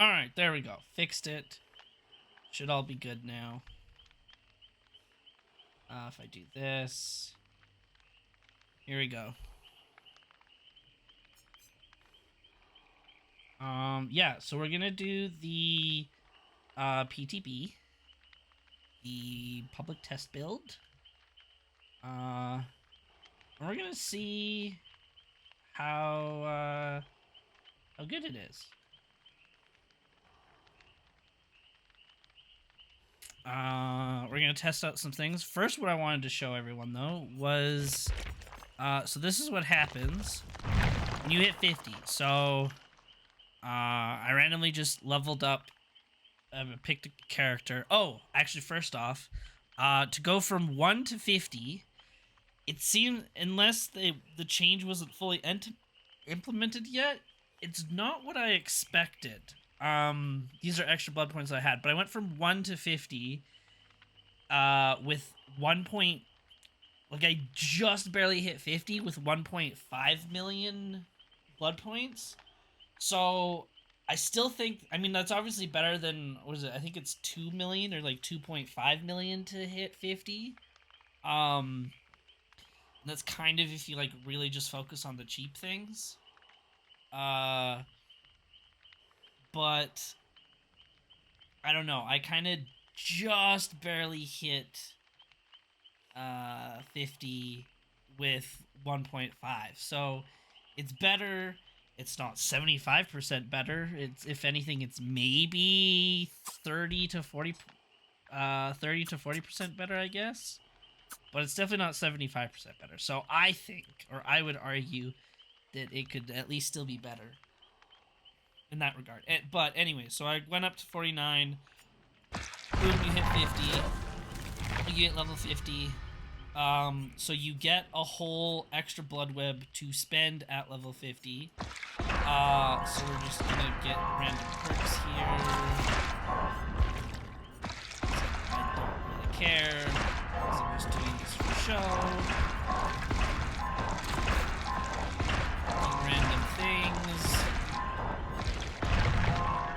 Alright, there we go. Fixed it. Should all be good now. If I do this... Here we go. Yeah, so we're gonna do the PTB, the public test build. And we're gonna see how good it is. We're gonna test out some things. First, what I wanted to show everyone though was, so this is what happens when you hit 50. So, I randomly just leveled up, picked a character. Oh, actually, first off, to go from 1 to 50, it seemed, unless the change wasn't fully implemented yet, it's not what I expected. These are extra blood points I had, but I went from 1 to 50, with 1 point, like I just barely hit 50 with 1.5 million blood points. So I still think, I mean, that's obviously better than, what is it? I think it's 2 million or like 2.5 million to hit 50. That's kind of if you like really just focus on the cheap things. But I don't know. I kind of just barely hit 50 with 1.5. So it's better. It's not 75% better. It's, if anything, it's maybe 30 to 40% better, I guess. But it's definitely not 75% better. So I think, or I would argue, that it could at least still be better in that regard. But anyway, so I went up to 49. Boom, you hit 50. You get level 50. So you get a whole extra blood web to spend at level 50. So we're just gonna get random perks here. I don't really care, because I'm just doing this for show. Do random things.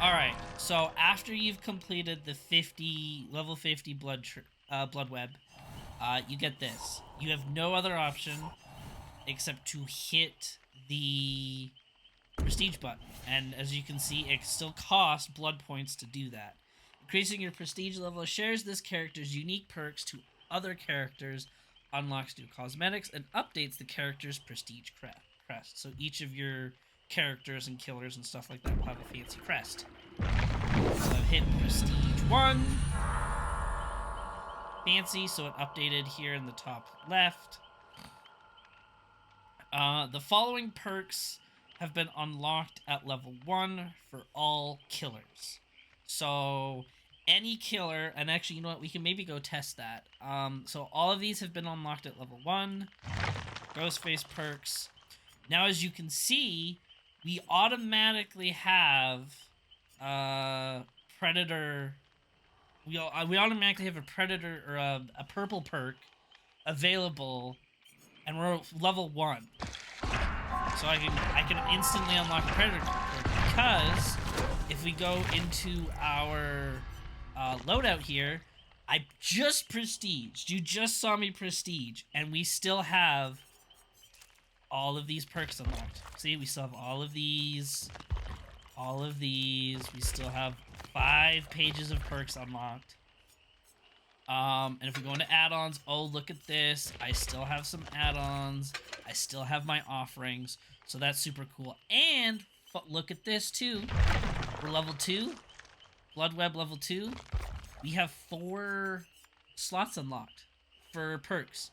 Alright, so after you've completed the level 50 blood web, you get this. You have no other option except to hit the prestige button. And as you can see, it still costs blood points to do that. Increasing your prestige level shares this character's unique perks to other characters, unlocks new cosmetics, and updates the character's prestige crest. So each of your characters and killers and stuff like that will have a fancy crest. So I've hit prestige 1. Fancy, so it updated here in the top left. The following perks have been unlocked at level 1 for all killers. So any killer, and actually, you know what, we can maybe go test that. So all of these have been unlocked at level 1. Ghostface perks. Now, as you can see, we automatically have Predator. We automatically have a Predator, or a purple perk available, and we're level 1. So I can instantly unlock a Predator perk, because if we go into our loadout here, I just prestiged. You just saw me prestige, and we still have all of these perks unlocked. See, we still have all of these. All of these. We still have 5 pages of perks unlocked. And if we go into add-ons, oh, look at this. I still have some add-ons. I still have my offerings. So that's super cool. And look at this, too. We're level 2. Blood Web level 2. We have 4 slots unlocked for perks.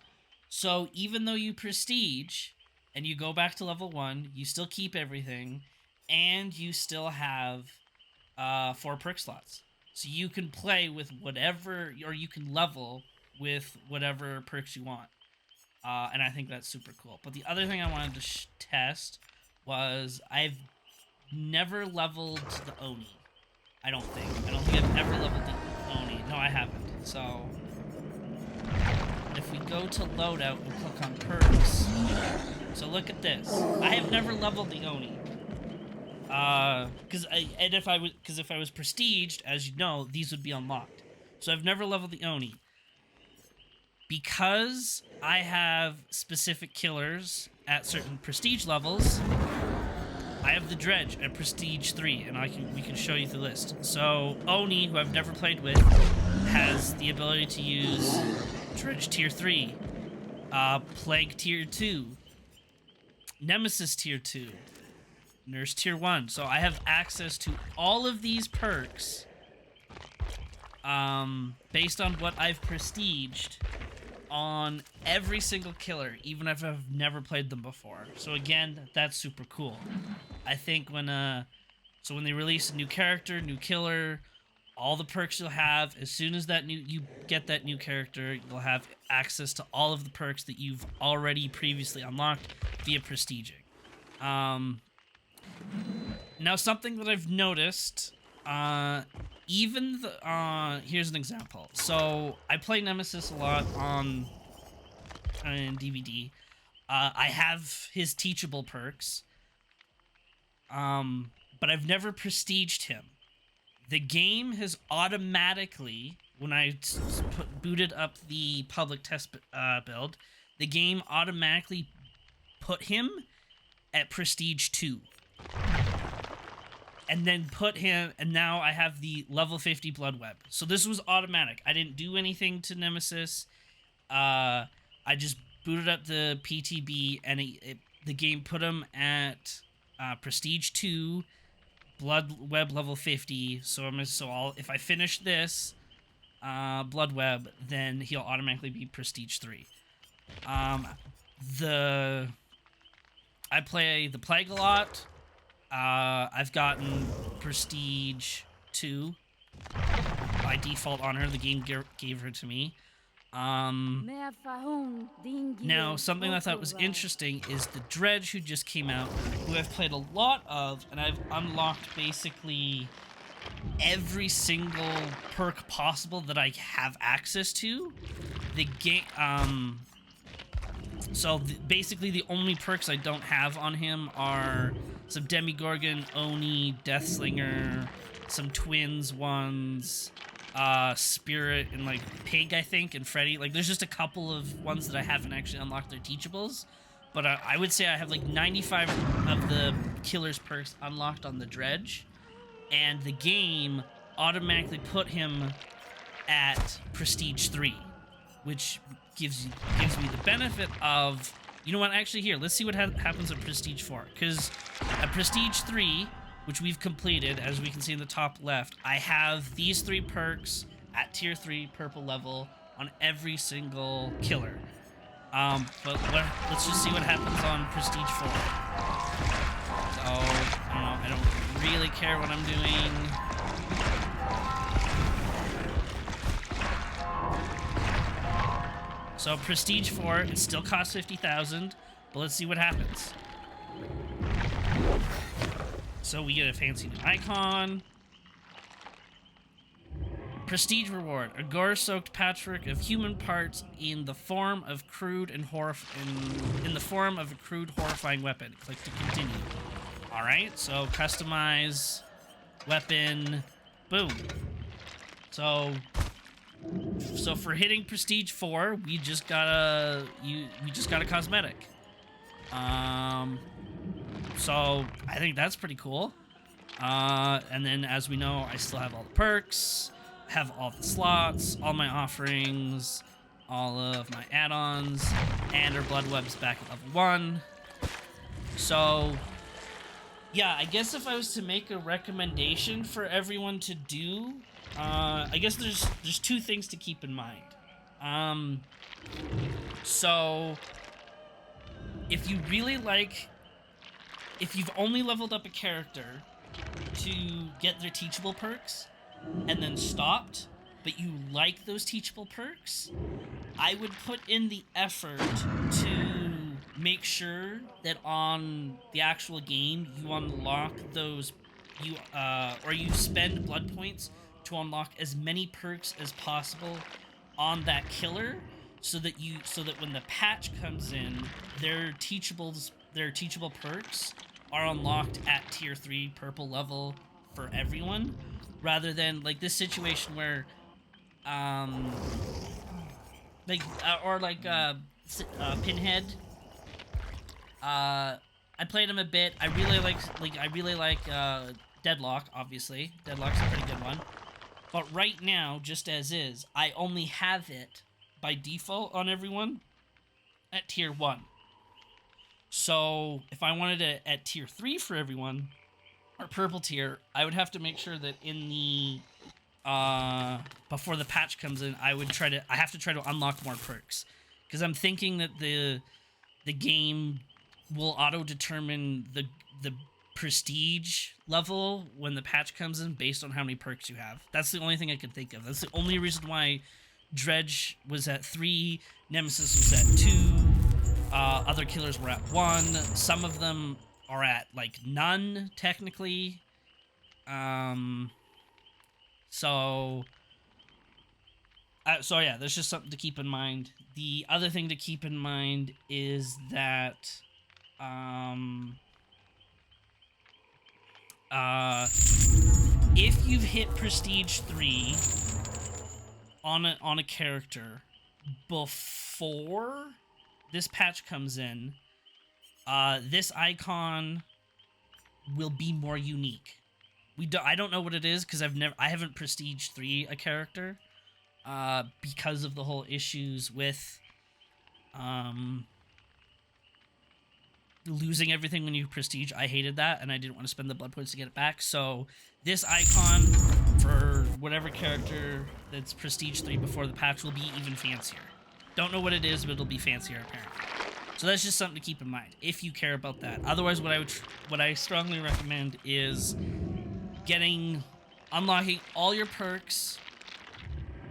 So even though you prestige and you go back to level 1, you still keep everything, and you still have 4 perk slots. So you can play with whatever, or you can level with whatever perks you want. And I think that's super cool. But the other thing I wanted to test was I've never leveled the Oni. I don't think I've ever leveled the Oni. No, I haven't. So if we go to loadout and click on perks, so look at this. I have never leveled the Oni. Because if I was prestiged, as you know, these would be unlocked. So I've never leveled the Oni. Because I have specific killers at certain prestige levels, I have the Dredge at prestige 3, and we can show you the list. So Oni, who I've never played with, has the ability to use Dredge tier 3, Plague tier 2, Nemesis tier 2, Nurse tier 1. So I have access to all of these perks based on what I've prestiged on every single killer, even if I've never played them before. So again, that's super cool. I think when they release a new character, new killer, all the perks you'll have, as soon as you get that new character, you'll have access to all of the perks that you've already previously unlocked via prestiging. Now, something that I've noticed, here's an example. So I play Nemesis a lot on DVD. I have his teachable perks, but I've never prestiged him. The game has automatically, when I booted up the public test build, the game automatically put him at prestige 2. And then and now I have the level 50 Blood Web. So this was automatic. I didn't do anything to Nemesis. I just booted up the PTB, and the game put him at prestige 2, Blood Web level 50. So if I finish this Blood Web, then he'll automatically be prestige 3. I play the Plague a lot. I've gotten prestige 2 by default on her. The game gave her to me. Now, something I thought was interesting is the Dredge, who just came out, who I've played a lot of, and I've unlocked basically every single perk possible that I have access to. The game, basically the only perks I don't have on him are some Demigorgon, Oni, Deathslinger, some Twins ones, Spirit, and like Pig, I think, and Freddy. Like, there's just a couple of ones that I haven't actually unlocked their teachables, but I would say I have like 95 of the killer's perks unlocked on the Dredge, and the game automatically put him at prestige 3, which gives me the benefit of, you know what, actually, here, let's see what happens at prestige 4, because at prestige 3, which we've completed, as we can see in the top left, I have these 3 perks at tier 3 purple level on every single killer. But let's just see what happens on prestige 4. So, I don't know, I don't really care what I'm doing. So prestige 4, it still costs 50,000, but let's see what happens. So we get a fancy new icon. Prestige reward: a gore-soaked patchwork of human parts in the form of crude and horrifying weapon. Click to continue. All right, so customize weapon. Boom. So for hitting prestige 4, we just got a cosmetic. So I think that's pretty cool. And then, as we know, I still have all the perks, have all the slots, all my offerings, all of my add-ons, and our Blood Web's back at level 1. So yeah, I guess if I was to make a recommendation for everyone to do, I guess there's 2 things to keep in mind. So if you really like, if you've only leveled up a character to get their teachable perks and then stopped, but you like those teachable perks, I would put in the effort to make sure that on the actual game you unlock those, or you spend blood points to unlock as many perks as possible on that killer, so that when the patch comes in, their teachable perks are unlocked at tier 3 purple level for everyone, rather than like this situation where Pinhead. I played him a bit. I really like Deadlock. Obviously, Deadlock's a pretty good one. But right now, just as is, I only have it by default on everyone at tier 1. So if I wanted it at tier 3 for everyone, or purple tier, I would have to make sure that in the before the patch comes in, I have to try to unlock more perks, because I'm thinking that the game will auto determine the prestige level when the patch comes in based on how many perks you have. That's the only thing I can think of. That's the only reason why Dredge was at 3, Nemesis was at 2, other killers were at 1. Some of them are at like none technically. So yeah, there's just something to keep in mind. The other thing to keep in mind is that if you've hit Prestige 3 on a character before this patch comes in, this icon will be more unique. I don't know what it is because I haven't Prestige 3 a character because of the whole issues with losing everything when you prestige. I hated that, and I didn't want to spend the blood points to get it back. So this icon for whatever character that's Prestige 3 before the patch will be even fancier. Don't know what it is, but it'll be fancier apparently. So that's just something to keep in mind if you care about that. Otherwise, what I strongly recommend is unlocking all your perks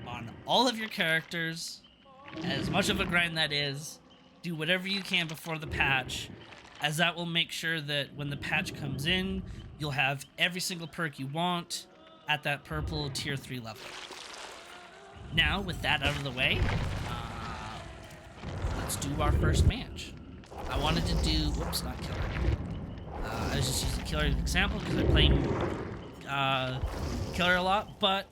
on all of your characters, as much of a grind that is. Do whatever you can before the patch, as that will make sure that when the patch comes in, you'll have every single perk you want at that purple tier 3 level. Now, with that out of the way, let's do our first match. I wanted to do... Whoops, not killer. I was just using killer as an example because I'm playing killer a lot, but...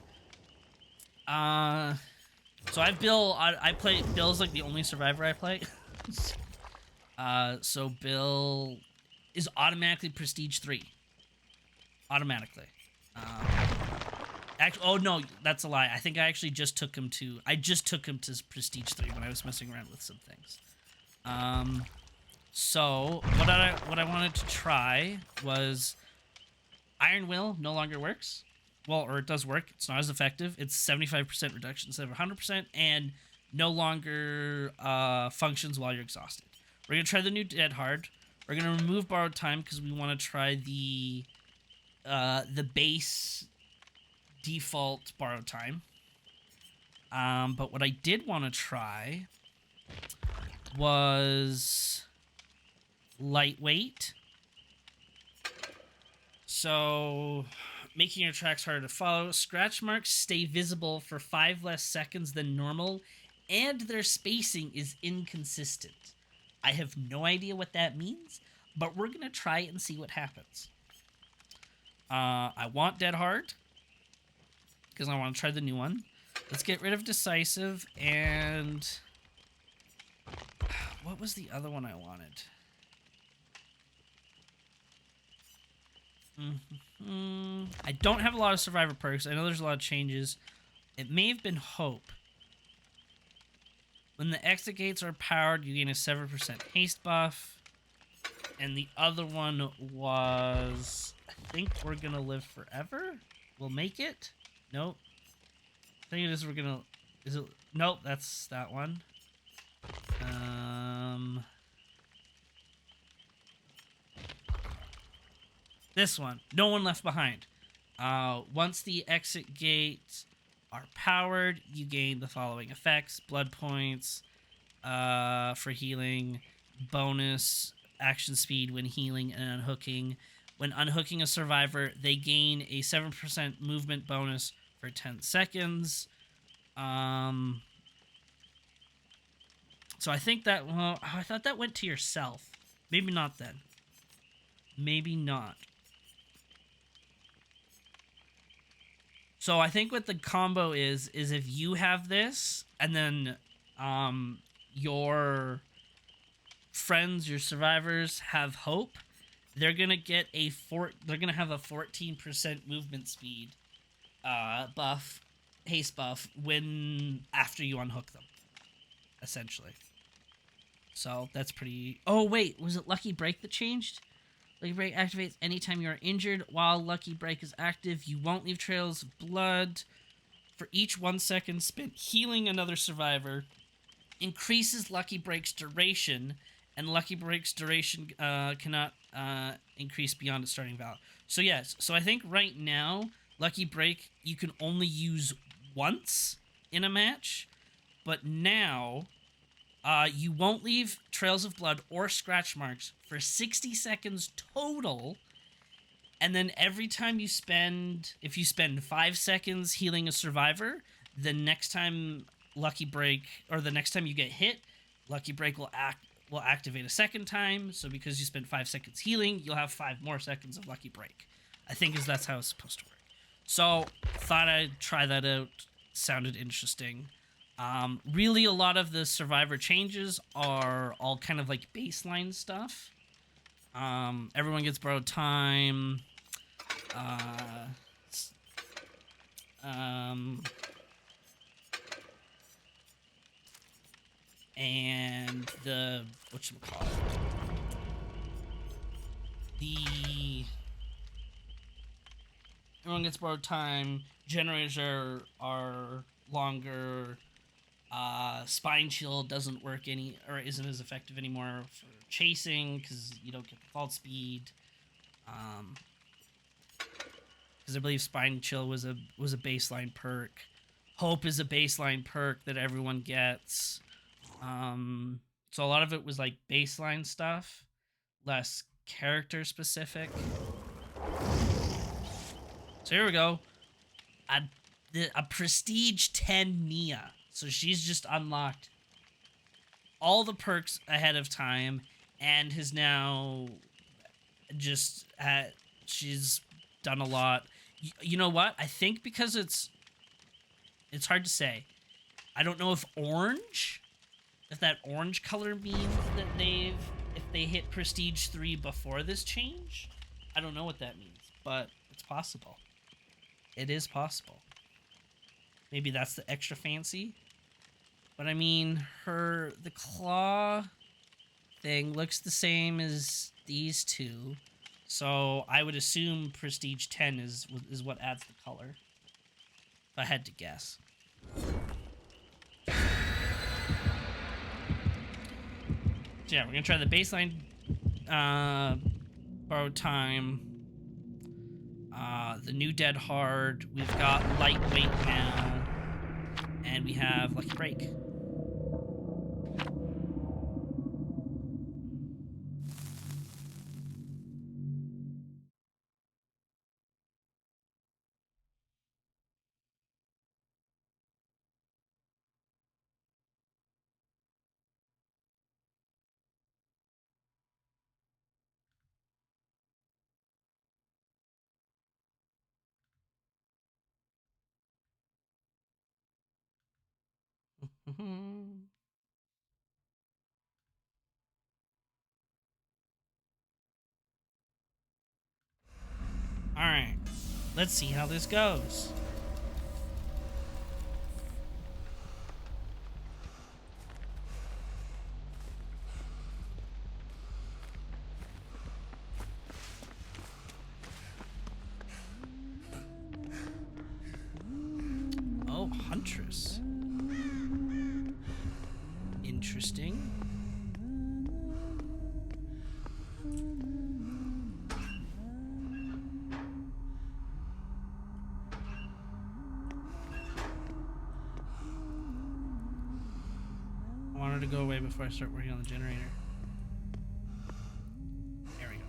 So I play... Bill's like the only survivor I play. So Bill is automatically Prestige 3. Automatically. Oh no, that's a lie. I think I actually just took him to... I just took him to Prestige 3 when I was messing around with some things. So what I wanted to try was Iron Will no longer works. Well, or it does work. It's not as effective. It's 75% reduction instead of 100%, and no longer functions while you're exhausted. We're gonna try the new Dead Hard. We're gonna remove Borrowed Time because we want to try the base default Borrowed Time. But what I did want to try was Lightweight. So, making your tracks harder to follow. Scratch marks stay visible for 5 less seconds than normal, and their spacing is inconsistent. I have no idea what that means, but we're going to try it and see what happens. I want Dead Hard, because I want to try the new one. Let's get rid of Decisive, and... What was the other one I wanted? I don't have a lot of Survivor perks. I know there's a lot of changes. It may have been Hope. When the exit gates are powered, you gain a 7% haste buff. And the other one was... I think We're Gonna Live Forever? We'll make it? Nope. I think it is We're Gonna... Is it... Nope, that's that one. This one. No One Left Behind. Once the exit gates are powered, you gain the following effects: blood points for healing, bonus action speed when healing and unhooking. When unhooking a survivor, they gain a 7% movement bonus for 10 seconds. So I think that... Well, I thought that went to yourself. Maybe not then. maybe not. So I think what the combo is if you have this and then your friends, your survivors have hope, they're gonna get they're gonna have a 14% movement speed buff, haste buff when after you unhook them, essentially. So that's pretty. Oh wait, was it Lucky Break that changed? Lucky Break activates anytime you are injured. While Lucky Break is active, you won't leave trails of blood. For each 1 second spent healing another survivor, increases Lucky Break's duration, and Lucky Break's duration cannot increase beyond its starting value. So yes, so I think right now, Lucky Break you can only use once in a match, but now you won't leave trails of blood or scratch marks for 60 seconds total. And then every time you spend, if you spend 5 seconds healing a survivor, the next time Lucky Break, or the next time you get hit, Lucky Break will activate a second time. So because you spent 5 seconds healing, you'll have 5 more seconds of Lucky Break. I think that's how it's supposed to work. So thought I'd try that out. Sounded interesting. Really, a lot of the survivor changes are all kind of like baseline stuff. Everyone gets borrowed time. And the whatchamacallit? Everyone gets borrowed time. Generators are longer. Spine chill doesn't work or isn't as effective anymore for chasing because you don't get the fault speed. Because I believe spine chill was a baseline perk. Hope is a baseline perk that everyone gets. So a lot of it was like baseline stuff, less character specific. So here we go. A prestige 10 Nia. So she's just unlocked all the perks ahead of time and has now just she's done a lot. You know what? I think because it's hard to say. I don't know if that orange color means that if they hit prestige 3 before this change. I don't know what that means, but it's possible. It is possible. Maybe that's the extra fancy. But I mean, the claw thing looks the same as these two. So I would assume Prestige 10 is what adds the color. If I had to guess. So yeah, we're going to try the baseline borrowed time. The new Dead Hard. We've got Lightweight now. And we have Lucky Break. Alright, let's see how this goes. Oh, Huntress. Interesting. I want her to go away before I start working on the generator. There we go.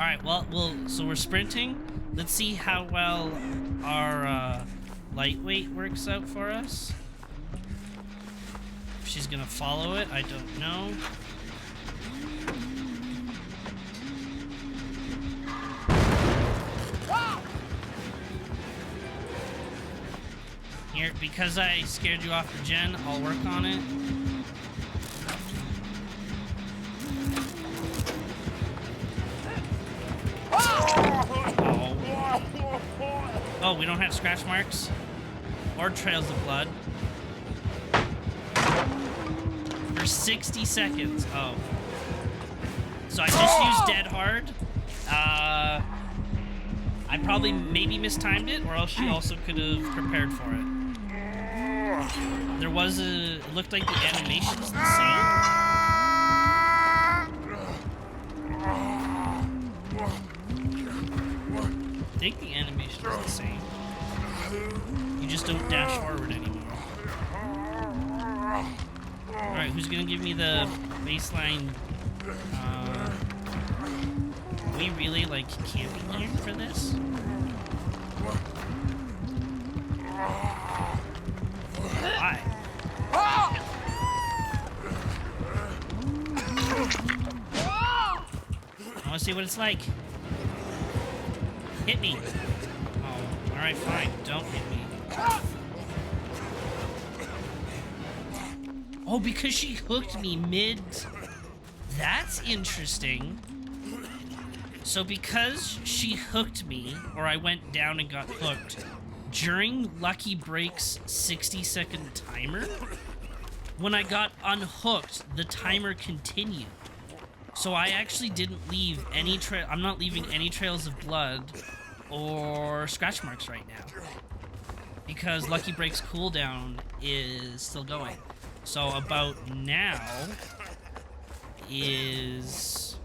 Alright, well, so we're sprinting. Let's see how well our lightweight works out for us. If she's gonna follow it, I don't know. Here, because I scared you off the gen, I'll work on it. Oh, we don't have scratch marks or trails of blood for 60 seconds. Oh, so I just used dead hard. I probably maybe mistimed it, or else she also could have prepared for it. There was it looked like the animation's the same. I think the animation is the same. You just don't dash forward anymore. Alright, who's gonna give me the baseline? We really like camping here for this? Why? I wanna see what it's like. Hit me. Oh, alright, fine. Don't hit me. Oh, because she hooked me mid... That's interesting. So because she hooked me, or I went down and got hooked, during Lucky Break's 60-second timer, when I got unhooked, the timer continued. So I actually didn't leave any trail. I'm not leaving any trails of blood or scratch marks right now, because Lucky Break's cooldown is still going. So about now is...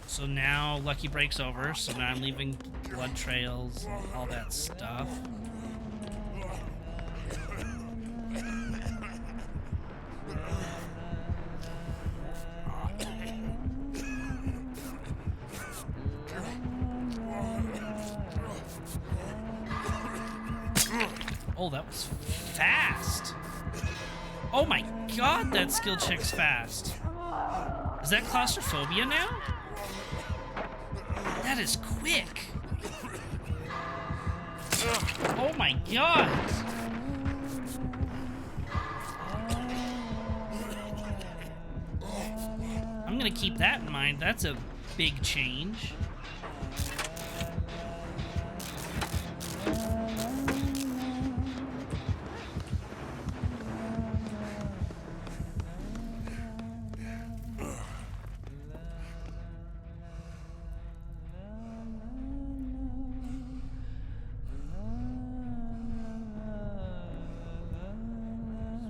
So now Lucky Break's over, so now I'm leaving blood trails and all that stuff. Oh, that was fast! Oh my god, that skill check's fast! Is that Claustrophobia now? That is quick! Oh my god! I'm gonna keep that in mind. That's a big change.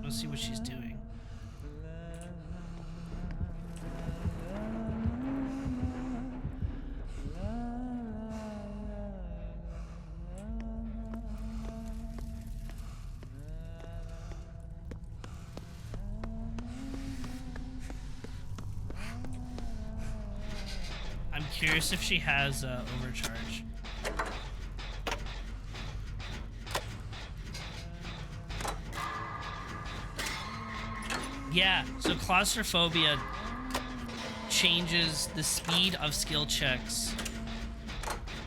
Let's see what she's doing. I'm curious if she has overcharge. Yeah, so Claustrophobia changes the speed of skill checks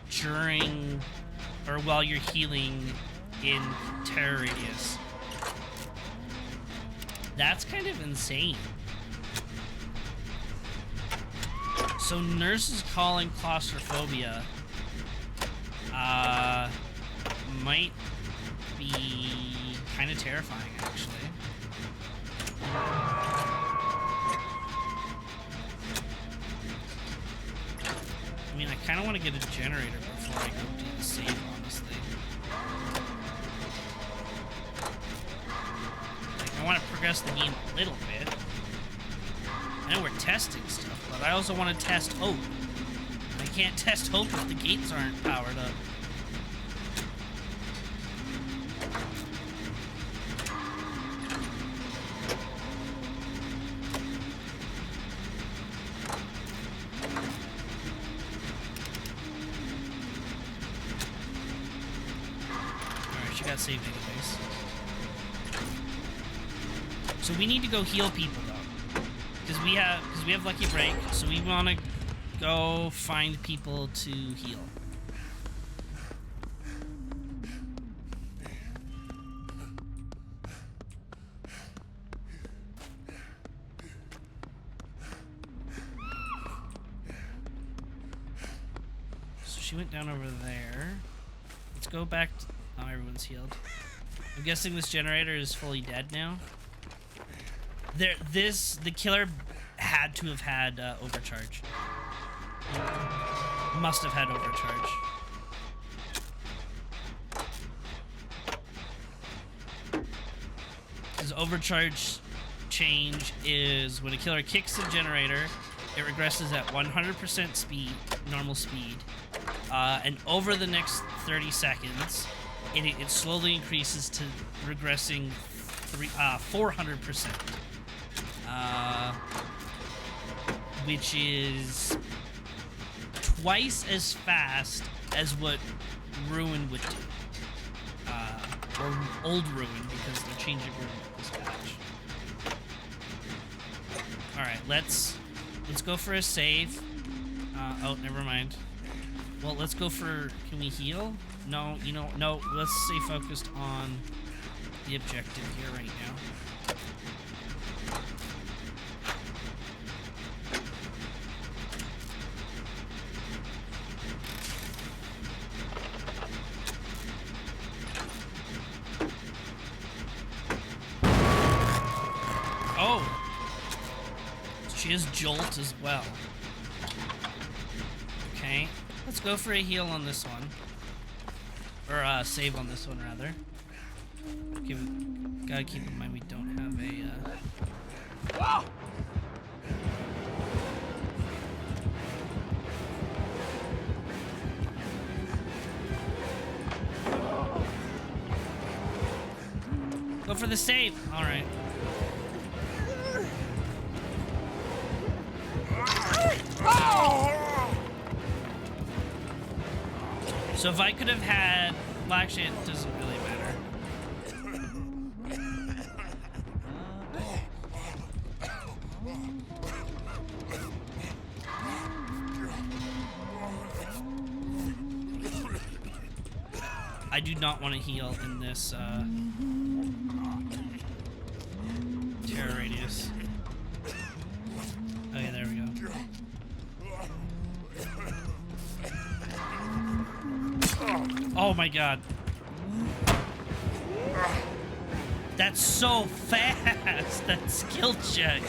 during or while you're healing in terror radius. That's kind of insane. So nurses calling Claustrophobia might be kind of terrifying, actually. I mean, I kind of want to get a generator before I go do the save, honestly. Like, I want to progress the game a little bit. I know we're testing stuff, but I also want to test hope. I can't test hope if the gates aren't powered up. she got saved anyways. So we need to go heal people though, because we have Lucky Break. So we want to go find people to heal. So she went down over there. Let's go back to... Oh, everyone's healed. I'm guessing this generator is fully dead now. The killer had to have had overcharge. Must have had overcharge. Because overcharge change is when a killer kicks the generator, it regresses at 100% speed, normal speed, and over the next 30 seconds, it slowly increases to regressing 400%, which is twice as fast as what Ruin would do, or old Ruin, because they're changing Ruin this patch. All right, let's go for a save. Oh, never mind. Well, let's go for... Can we heal? No, you know, no. Let's stay focused on the objective here right now. Oh! She has Jolt as well. Okay. Let's go for a heal on this one. Or, save on this one, rather. Gotta keep in mind we don't have a, Go for the save! Alright. So if I could have had... Well, actually, it doesn't really matter. I do not want to heal in this, terror radius. Okay, there we go. Oh my god. That's so fast! That skill check!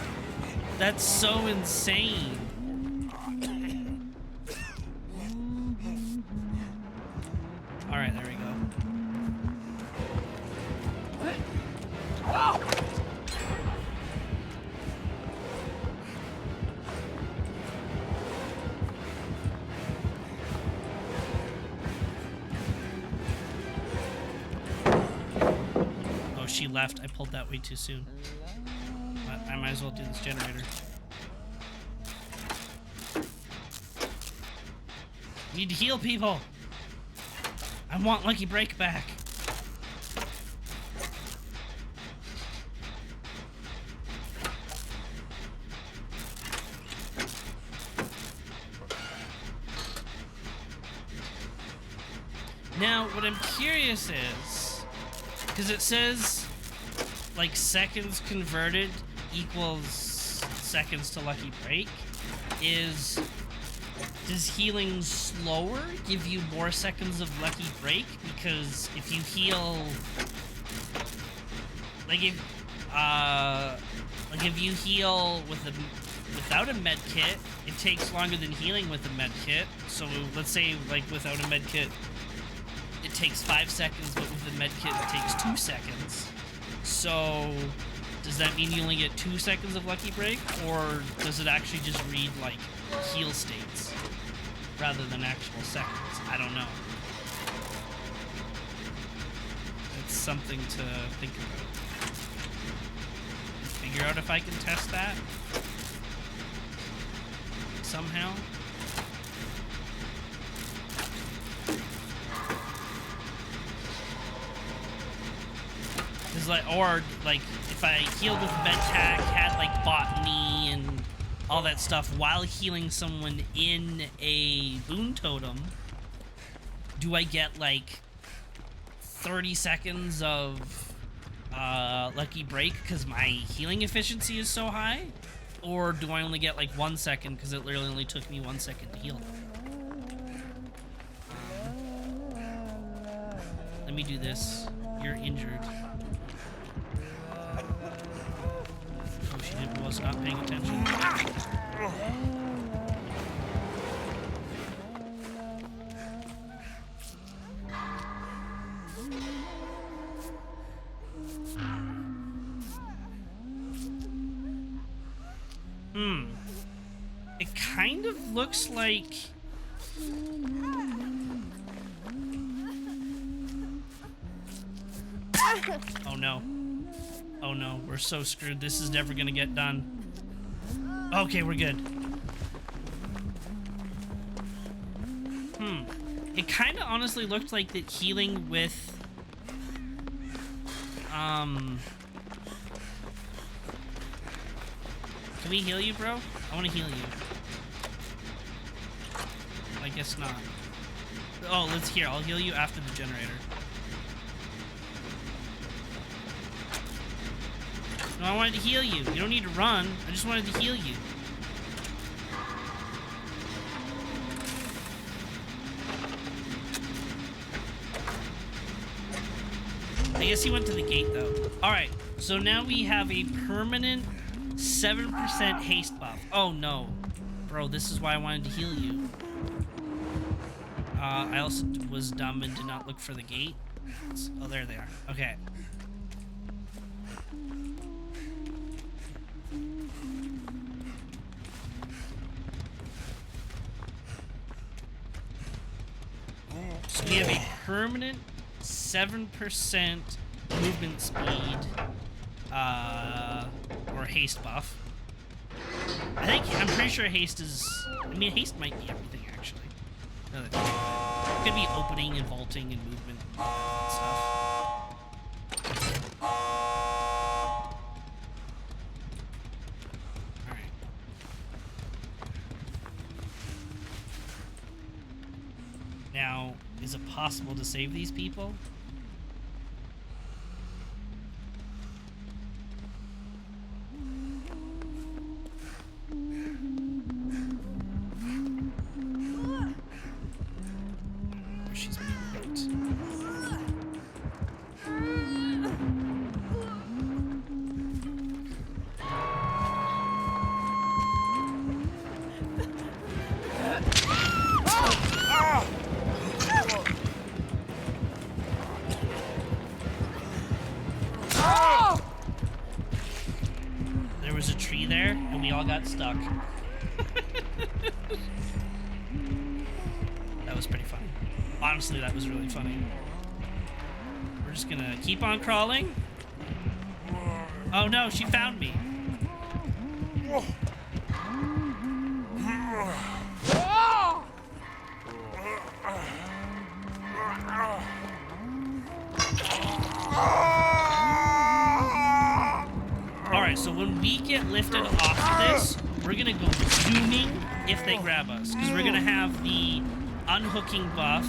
That's so insane! Alright, there we go. She left. I pulled that way too soon. But I might as well do this generator. Need to heal people. I want Lucky Break back. Now, what I'm curious is, because it says like seconds converted equals seconds to Lucky Break, does healing slower give you more seconds of Lucky Break? Because if you heal, like if you heal without a med kit, it takes longer than healing with a med kit. So let's say like without a med kit, it takes 5 seconds, but with the med kit, it takes 2 seconds. So, does that mean you only get 2 seconds of Lucky Break, or does it actually just read, like, heal states rather than actual seconds? I don't know. It's something to think about. Figure out if I can test that somehow. Because, like, or, like, if I healed with Medtac, had, like, botany and all that stuff while healing someone in a boon totem, do I get, like, 30 seconds of lucky break because my healing efficiency is so high? Or do I only get, like, 1 second because it literally only took me 1 second to heal them? Let me do this. You're injured. Oh, she was not paying attention. It kind of looks like... Oh no. Oh no, we're so screwed. This is never gonna get done. Okay, we're good. It kind of honestly looked like that healing with... Can we heal you, bro? I want to heal you. I guess not. Oh, let's hear. I'll heal you after the generator. No, I wanted to heal you. You don't need to run. I just wanted to heal you. I guess he went to the gate, though. Alright, so now we have a permanent 7% haste buff. Oh, no. Bro, this is why I wanted to heal you. I also was dumb and did not look for the gate. Oh, there they are. Okay. So we have a permanent 7% movement speed, or haste buff. I'm pretty sure haste is, I mean, haste might be everything, actually. Another thing. It could be opening and vaulting and movement and stuff. Alright. Now, is it possible to save these people? She's being hurt. There was a tree there, and we all got stuck. That was pretty funny. Honestly, that was really funny. We're just gonna keep on crawling. Oh no, she found me. Alright, so when we get lifted off of this, we're gonna go zooming if they grab us. Because we're gonna have the unhooking buff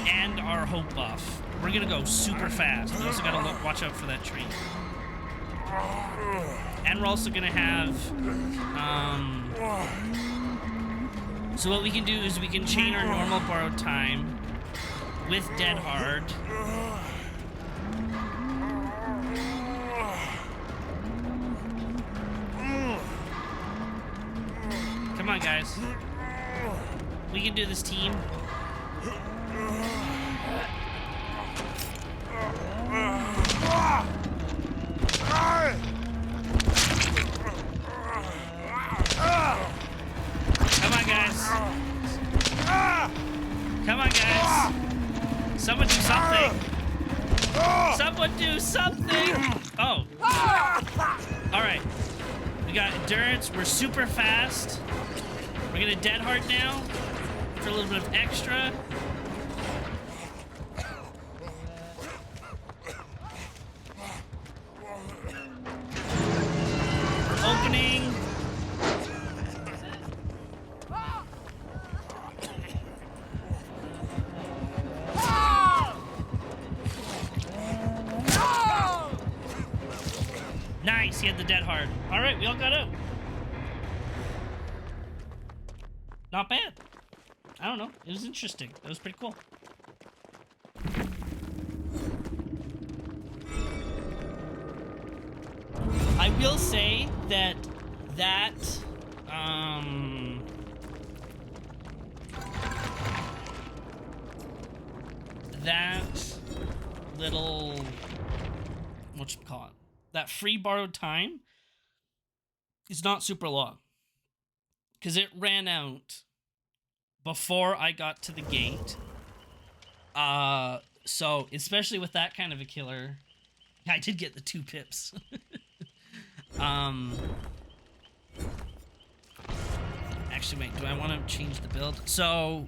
and our hope buff. We're gonna go super fast. We also gotta watch out for that tree. And we're also gonna have so what we can do is we can chain our normal borrowed time with dead hard. Come on, guys. We can do this, team. Come on, guys. Come on, guys. Someone do something. Someone do something. Oh. All right. We got endurance. We're super fast. We're gonna dead hard now for a little bit of extra. he had the dead hard. All right, we all got out. Not bad. I don't know. It was interesting. That was pretty cool. I will say that that little whatchamacallit, that free borrowed time is not super long because it ran out before I got to the gate. So especially with that kind of a killer, I did get the 2 pips. Actually, wait, do I want to change the build? So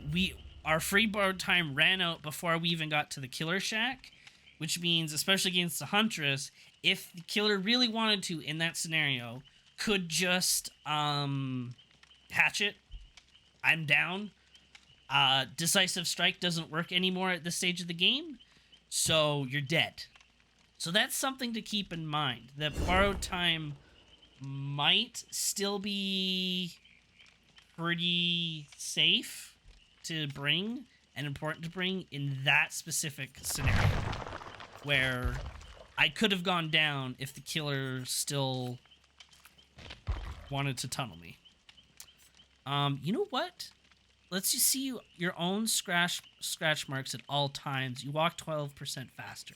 our free borrowed time ran out before we even got to the killer shack, which means, especially against the huntress, if the killer really wanted to in that scenario, could just hatch it. I'm down. Decisive Strike doesn't work anymore at this stage of the game, so you're dead. So that's something to keep in mind. That borrowed time might still be pretty safe to bring and important to bring in that specific scenario, where I could have gone down if the killer still wanted to tunnel me. You know what? Lets you see your own scratch marks at all times. You walk 12% faster.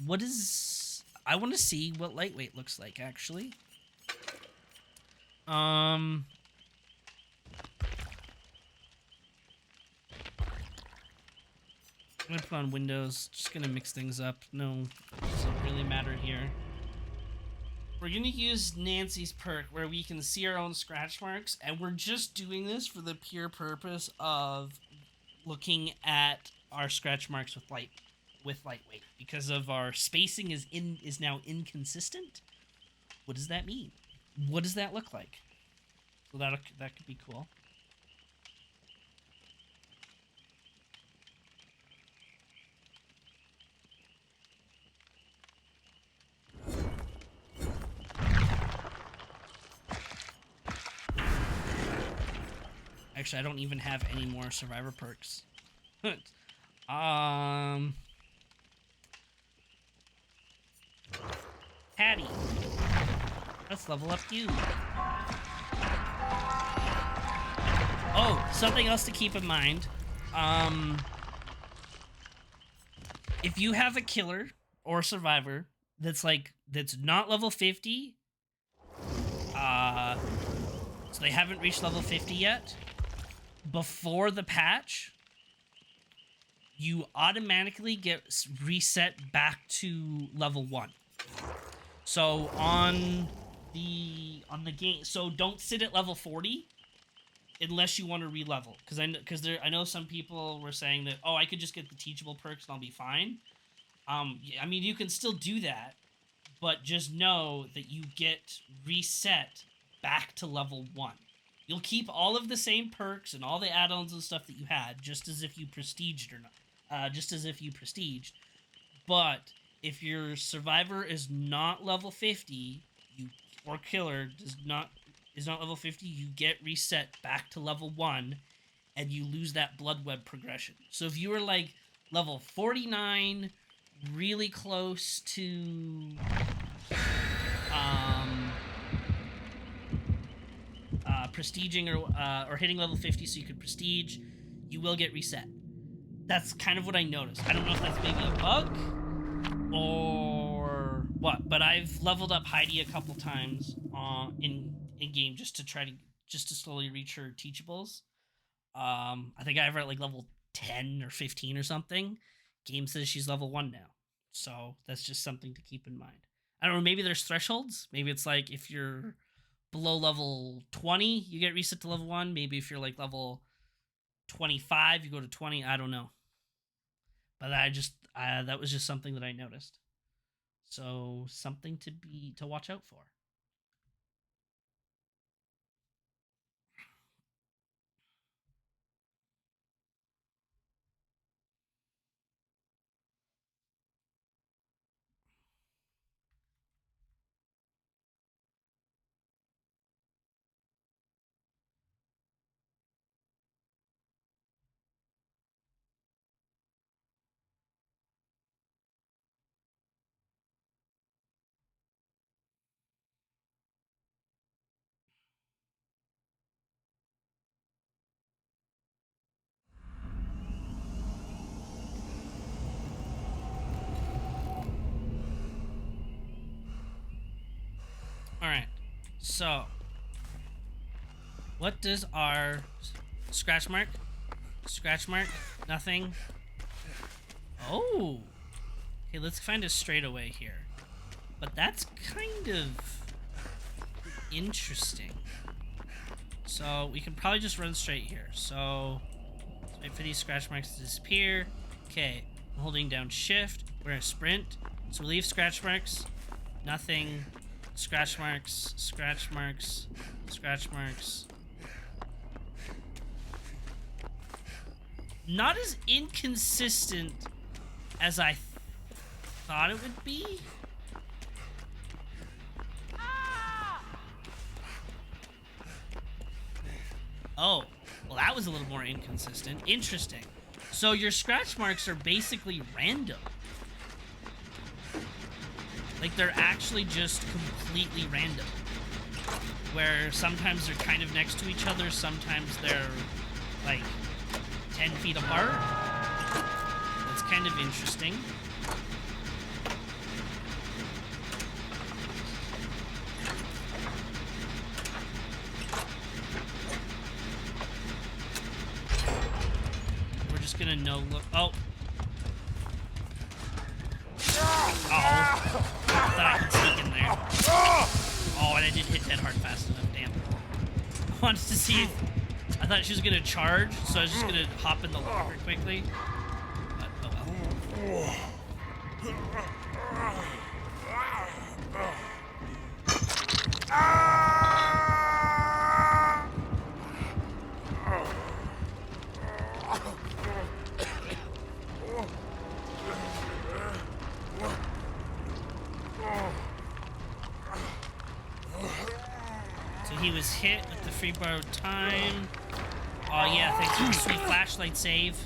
What is... I want to see what lightweight looks like, actually. I'm gonna put on Windows. Just gonna mix things up. No, doesn't really matter here. We're gonna use Nancy's perk where we can see our own scratch marks, and we're just doing this for the pure purpose of looking at our scratch marks with lightweight, because of our spacing is now inconsistent. What does that mean? What does that look like? So that could be cool. Actually, I don't even have any more survivor perks. Patty, let's level up you. Oh, something else to keep in mind. If you have a killer or survivor that's not level 50, so they haven't reached level 50 yet, before the patch, you automatically get reset back to level 1. So on the game, so don't sit at level 40 unless you want to re-level, because I know some people were saying that, oh, I could just get the teachable perks and I'll be fine. I mean, you can still do that, but just know that you get reset back to level 1. You'll keep all of the same perks and all the add-ons and stuff that you had, just as if you prestiged or not. Just as if you prestiged. But if your survivor is not level 50, or killer is not level 50, you get reset back to level 1, and you lose that blood web progression. So if you were like level 49, really close to prestiging or hitting level 50 so you could prestige, you will get reset. That's kind of what I noticed. I don't know if that's maybe a bug or what, but I've leveled up Heidi a couple times in game just to slowly reach her teachables. I think I have her at like level 10 or 15 or something. Game says she's level 1 now, so that's just something to keep in mind. I don't know, maybe there's thresholds. Maybe it's like if you're below level 20, you get reset to level 1. Maybe if you're like level 25, you go to 20. I don't know. But that was just something that I noticed. So something to watch out for. Alright. So, what does our scratch mark? Scratch mark? Nothing. Oh! Okay, let's find a straightaway here. But that's kind of interesting. So, we can probably just run straight here. So, let's wait for these scratch marks to disappear. Okay, I'm holding down shift. We're gonna sprint. So we leave scratch marks. Nothing. Scratch marks. Scratch marks. Scratch marks. Not as inconsistent as I thought it would be. Oh, well, that was a little more inconsistent. Interesting. So your scratch marks are basically random. Like, they're actually just completely random. Where sometimes they're kind of next to each other, sometimes they're, like, 10 feet apart. That's kind of interesting. We're just gonna no-look. Oh! Oh. I thought I could sneak in there. Oh, and I did hit that hard fast enough, damn. I wanted to see if... I thought she was gonna charge, so I was just gonna hop in the locker quickly. But, oh well. He was hit with the free borrowed time. Oh yeah, thanks for the sweet flashlight save.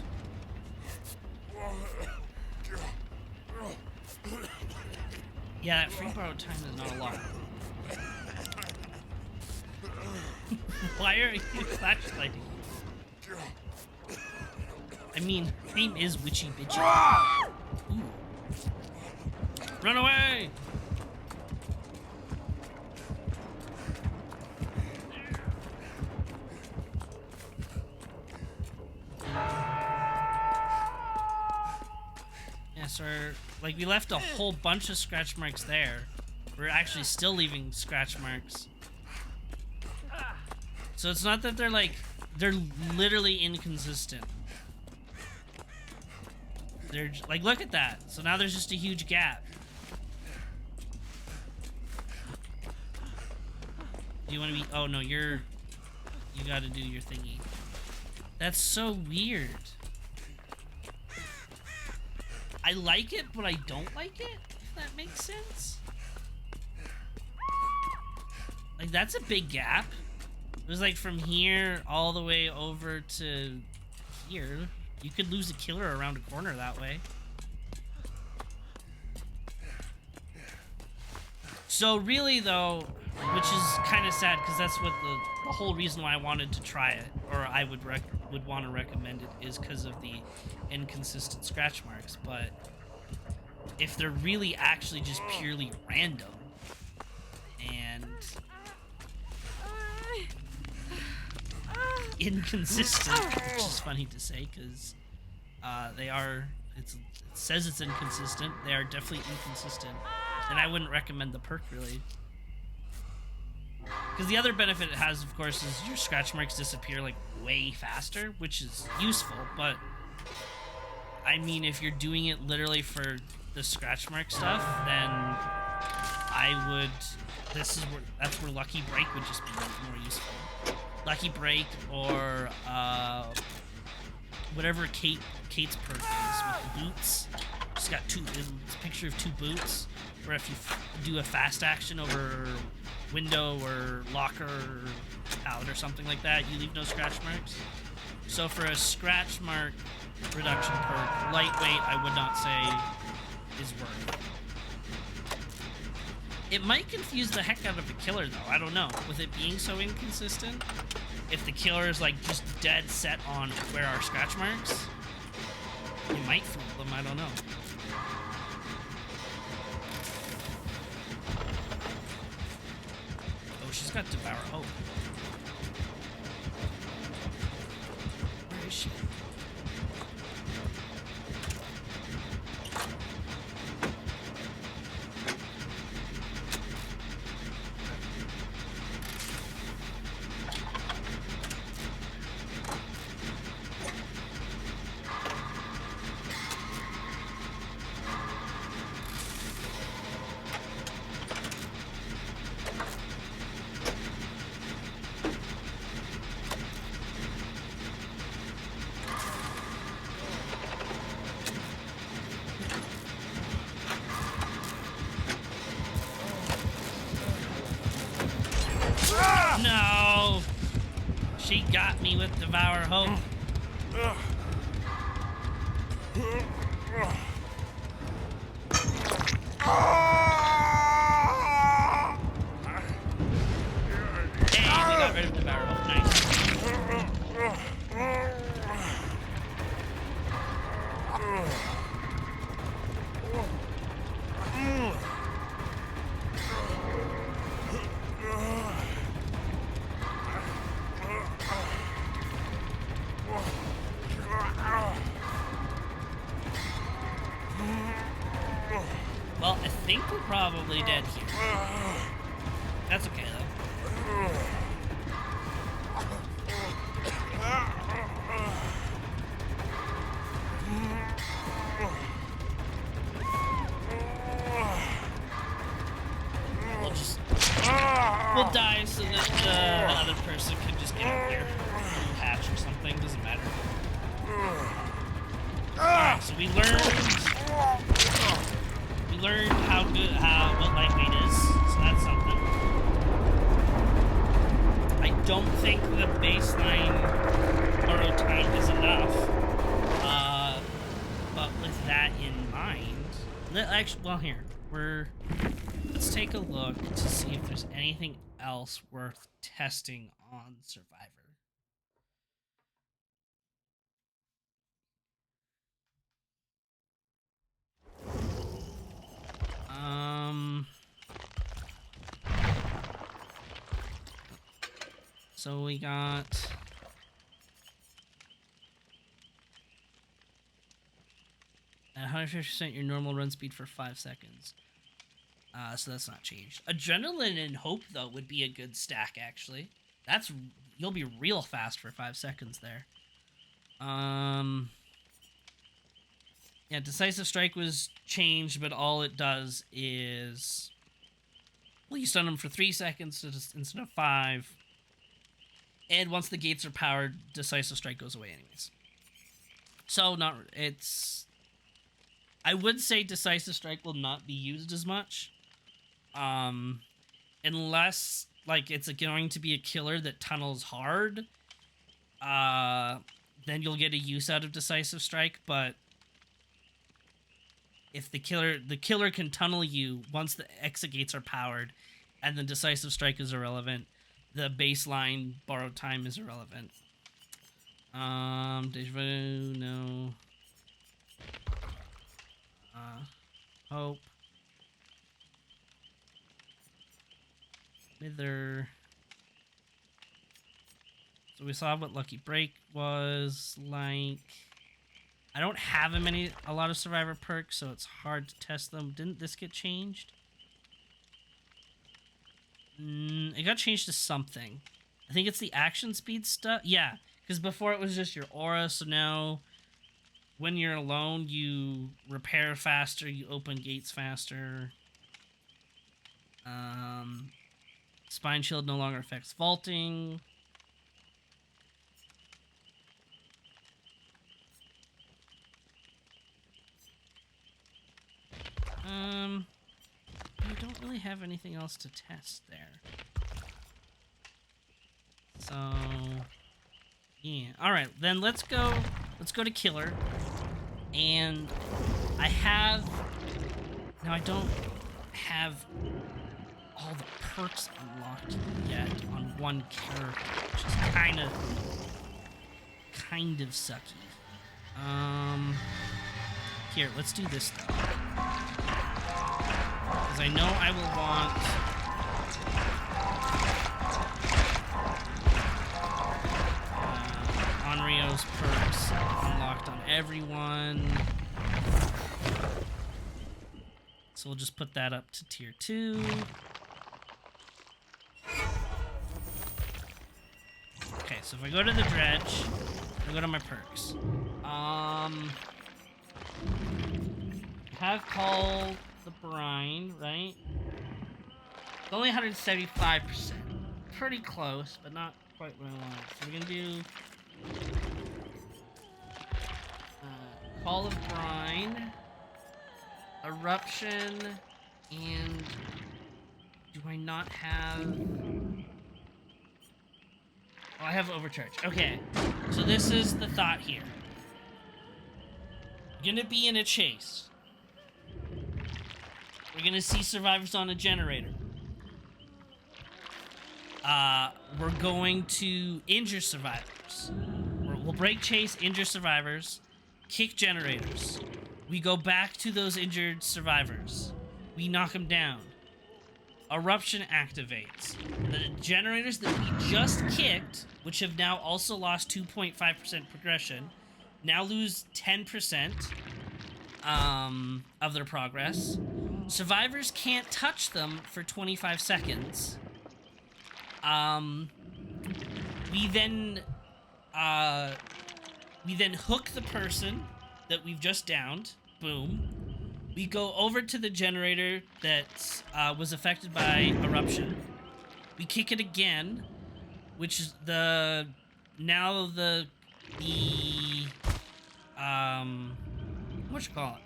Yeah, that free borrowed time is not a lot. Why are you flashlighting? I mean, her name is Witchy Bitchy. Ooh. Run away! So, like, we left a whole bunch of scratch marks there. We're actually still leaving scratch marks. So it's not that they're, like, they're literally inconsistent. They're, like, look at that. So now there's just a huge gap. Do you want to be... Oh, no, you gotta do your thingy. That's so weird. I like it, but I don't like it, if that makes sense. Like, that's a big gap. It was like from here all the way over to here. You could lose a killer around a corner that way. So really, though, which is kind of sad, because that's what the whole reason why I wanted to try it, or I would want to recommend it, is because of the inconsistent scratch marks. But if they're really actually just purely random and inconsistent, which is funny to say, because they are, it says it's inconsistent, they are definitely inconsistent, and I wouldn't recommend the perk, really. Because the other benefit it has, of course, is your scratch marks disappear, like, way faster, which is useful, but I mean, if you're doing it literally for the scratch mark stuff, then I would, that's where Lucky Break would just be more useful. Lucky Break, or whatever Kate's perk is with the boots. She's got it's a picture of 2 boots, where if you do a fast action over window or locker or pallet or something like that, you leave no scratch marks. So for a scratch mark reduction perk, lightweight, I would not say is worth. It might confuse the heck out of a killer, though. I don't know. With it being so inconsistent, if the killer is, like, just dead set on where are scratch marks, it might fool them. I don't know. she's got Devour Hope. Where is she? No! She got me with Devour Hope. Hey, we got rid of Devour Hope. Nice. Well, I think we're probably dead here. That's okay, though. We'll die so that the other person can just get up here. Patch or something, doesn't matter. Alright, so we learned what lightweight is, so that's something. I don't think the baseline borrow time is enough. But with that in mind, let's take a look to see if there's anything else worth testing on Survivor. So we got 150% your normal run speed for 5 seconds. So that's not changed. Adrenaline and Hope, though, would be a good stack, actually. You'll be real fast for 5 seconds there. Yeah, Decisive Strike was changed, but all it does is... well, you stun them for 3 seconds instead of 5. And once the gates are powered, Decisive Strike goes away anyways. So, I would say Decisive Strike will not be used as much. Unless, like, it's going to be a killer that tunnels hard. Then you'll get a use out of Decisive Strike, but... if the killer can tunnel you once the exit gates are powered, and then Decisive Strike is irrelevant, the baseline borrowed time is irrelevant. Deja vu, no. Hope. Wither. So we saw what Lucky Break was like. I don't have a lot of Survivor perks, so it's hard to test them. Didn't this get changed? It got changed to something. I think it's the action speed stuff. Yeah, because before it was just your aura, so now when you're alone, you repair faster, you open gates faster. Spine Shield no longer affects vaulting. I don't really have anything else to test there. So, yeah. Alright, then let's go to Killer. And I don't have all the perks unlocked yet on one character, which is kind of sucky. Here, let's do this though. Because I know I will want those perks unlocked on everyone. So we'll just put that up to tier 2. Okay, so if I go to the dredge, I go to my perks. Have called the brine, right? It's only 175%. Pretty close, but not quite what I want. So we're gonna do Call of Brine, Eruption, and do I not have? Oh, I have Overcharge. Okay, so this is the thought here. Gonna be in a chase. We're gonna see survivors on a generator. We're going to injure survivors. We'll break chase, injure survivors, kick generators. We go back to those injured survivors. We knock them down. Eruption activates. The generators that we just kicked, which have now also lost 2.5% progression, now lose 10% of their progress. Survivors can't touch them for 25 seconds. We then hook the person that we've just downed. Boom. We go over to the generator that was affected by eruption. We kick it again, which is the what you call it?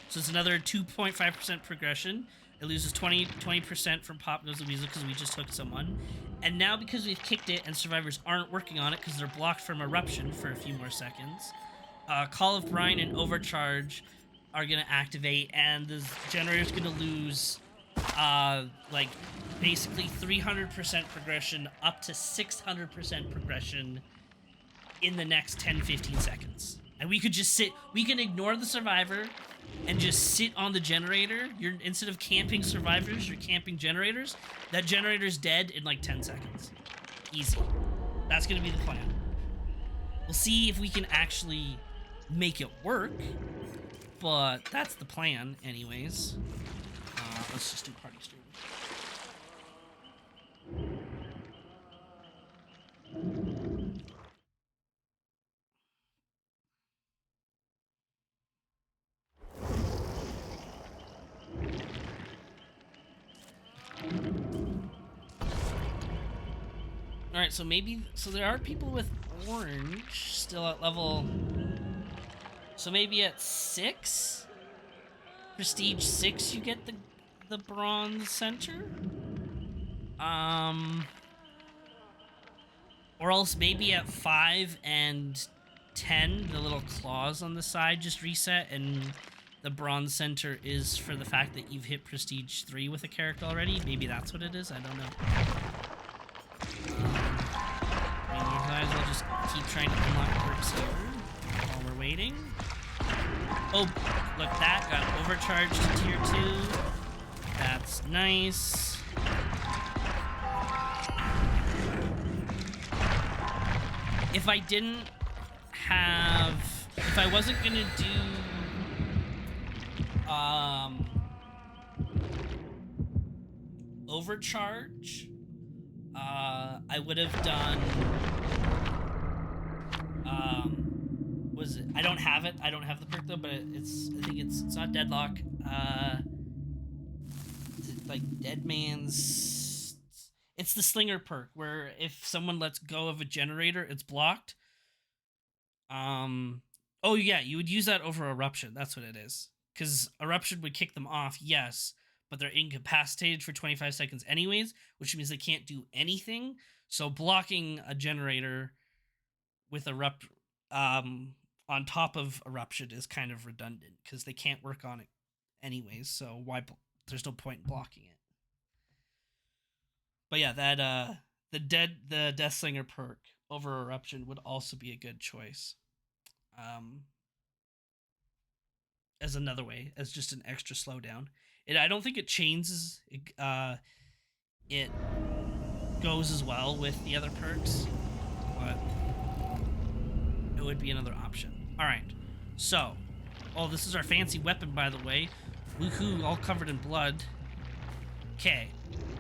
So it's another 2.5% progression. It loses 20% from Pop Goes the Weasel because we just hooked someone. And now because we've kicked it and survivors aren't working on it because they're blocked from eruption for a few more seconds, Call of Brine and Overcharge are going to activate, and the generator's going to lose like basically 300% progression up to 600% progression in the next 10-15 seconds. And we could just sit, we can ignore the survivor and just sit on the generator. Instead of camping survivors, you're camping generators. That generator's dead in like 10 seconds. Easy. That's gonna be the plan. We'll see if we can actually make it work, but that's the plan anyways. Let's just do party stream. Alright, so there are people with orange still at level, so maybe at 6? Prestige 6 you get the bronze center? Or else maybe at 5 and 10, the little claws on the side just reset, and the bronze center is for the fact that you've hit Prestige 3 with a character already. Maybe that's what it is, I don't know. We might as well just keep trying to unlock perks here while we're waiting. Oh, look, that got overcharged to tier 2. That's nice. If I wasn't gonna do overcharge, I would have done I don't have it. I don't have the perk though, but I think it's not deadlock. Is it like Dead Man's? It's the Slinger perk, where if someone lets go of a generator, it's blocked. Oh yeah, you would use that over Eruption. That's what it is. Because Eruption would kick them off, yes, but they're incapacitated for 25 seconds anyways, which means they can't do anything. So blocking a generator with on top of Eruption is kind of redundant because they can't work on it anyways. So there's no point in blocking it. But yeah, that the Deathslinger perk over Eruption would also be a good choice. As another way, as just an extra slowdown. I don't think it changes. It goes as well with the other perks, but would be another option. All right. So, oh, this is our fancy weapon, by the way. Woohoo! All covered in blood. Okay.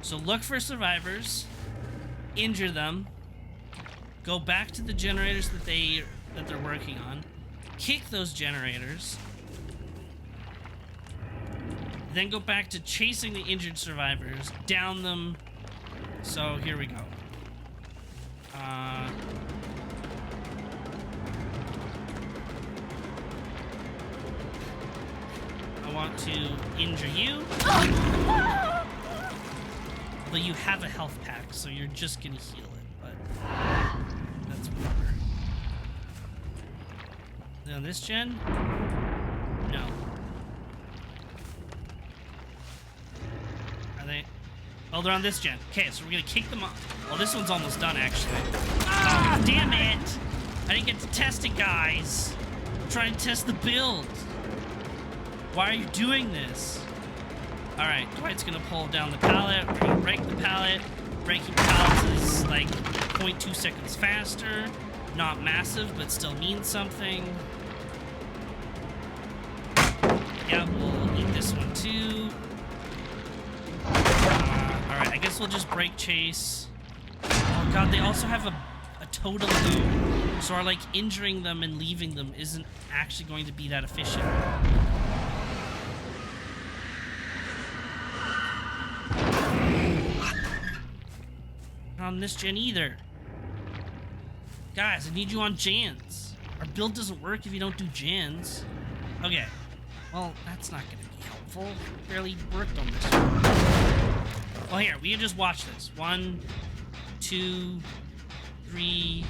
So look for survivors. Injure them. Go back to the generators that they're working on. Kick those generators. Then go back to chasing the injured survivors. Down them. So here we go. I want to injure you. Although you have a health pack, so you're just gonna heal it, but that's whatever. Now this gen? No. Are they? Oh, they're on this gen. Okay, so we're gonna kick them off. Well, this one's almost done, actually. Ah, damn it! I didn't get to test it, guys. I'm trying to test the build. Why are you doing this? Alright, Dwight's gonna pull down the pallet. We're gonna break the pallet. Breaking pallets is like 0.2 seconds faster. Not massive, but still means something. Yeah, we'll eat this one too. Alright, I guess we'll just break chase. Oh god, they also have a total loop. So our like injuring them and leaving them isn't actually going to be that efficient. Not on this gen either. Guys, I need you on gens. Our build doesn't work if you don't do gens. Okay. Well, that's not going to be helpful. Barely worked on this one. Well, here, we can just watch this. 1, 2, 3,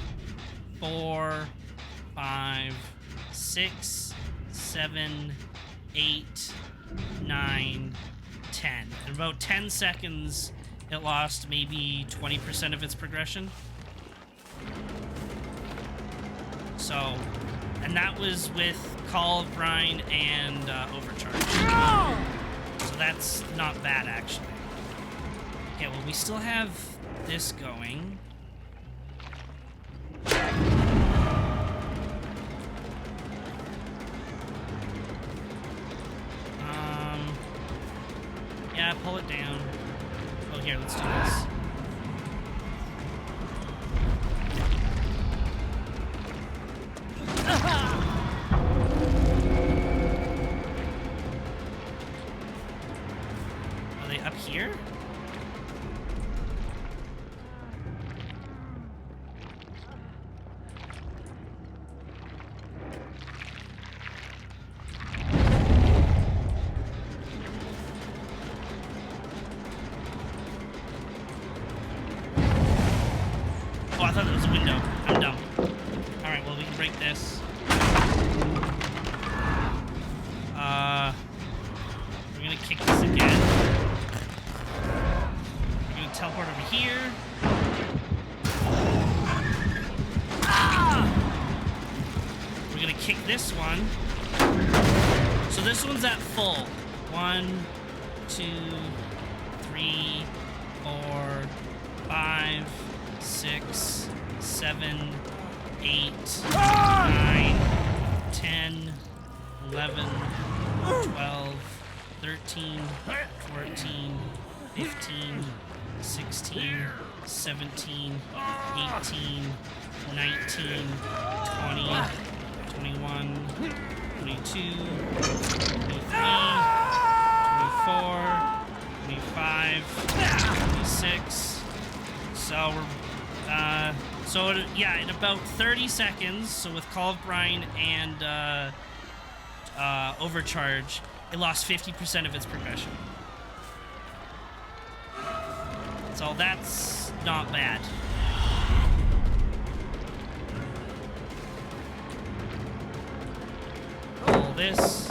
4, 5, 6, 7, 8, 9, 10. In about 10 seconds, it lost maybe 20% of its progression. So, and that was with Call of Brine and Overcharge. So that's not bad, actually. Okay, well, we still have this going. Yeah, pull it down. Oh, here, let's do this. Are they up here? Oh, I thought that was a window. I'm dumb. Alright, well, we can break this. We're gonna kick this again. We're gonna teleport over here. We're gonna kick this one. So this one's at full. 1, 2, 3, 4, 5, 6, 7, 8, 9, 10, 11, 12, 13, 14, 15, 16, 17, 18, 19, 20, 21, 22, 23, 24, 25, 26. So we're yeah, in about 30 seconds, so with Call of Brine and Overcharge, it lost 50% of its progression. So that's not bad. Pull this.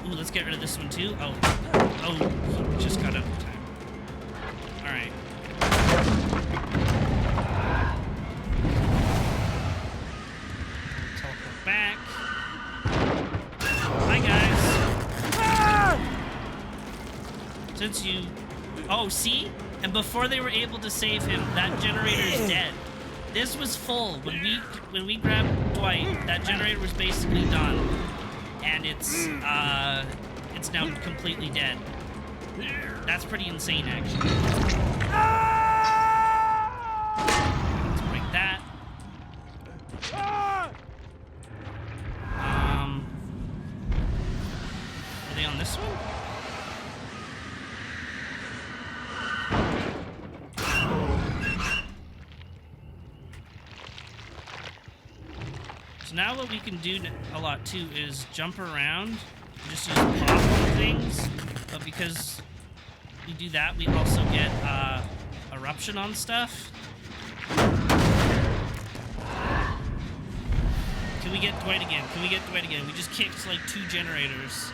Ooh, let's get rid of this one too. Oh, he just got out of time. Alright. Teleport back. Hi, guys. Since you... Oh, see? And before they were able to save him, that generator is dead. This was full. When we grabbed Dwight, that generator was basically done. And it's now completely dead. That's pretty insane, actually. Let's break that. Are they on this one? So now what we can do a lot too is jump around, just use pop on things, but because we do that, we also get eruption on stuff. Can we get Dwight again? Can we get Dwight again? We just kicked like 2 generators.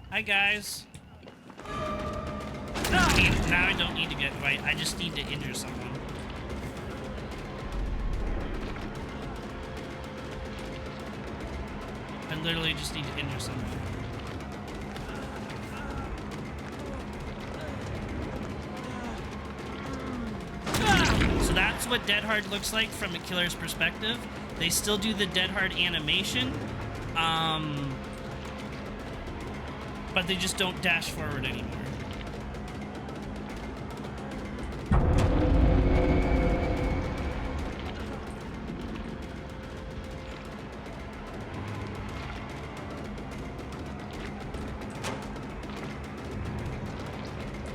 Hi guys. Now I don't need to get Dwight. I just need to injure someone. I literally just need to injure someone. So that's what Dead Hard looks like from a killer's perspective. They still do the Dead Hard animation, but they just don't dash forward anymore.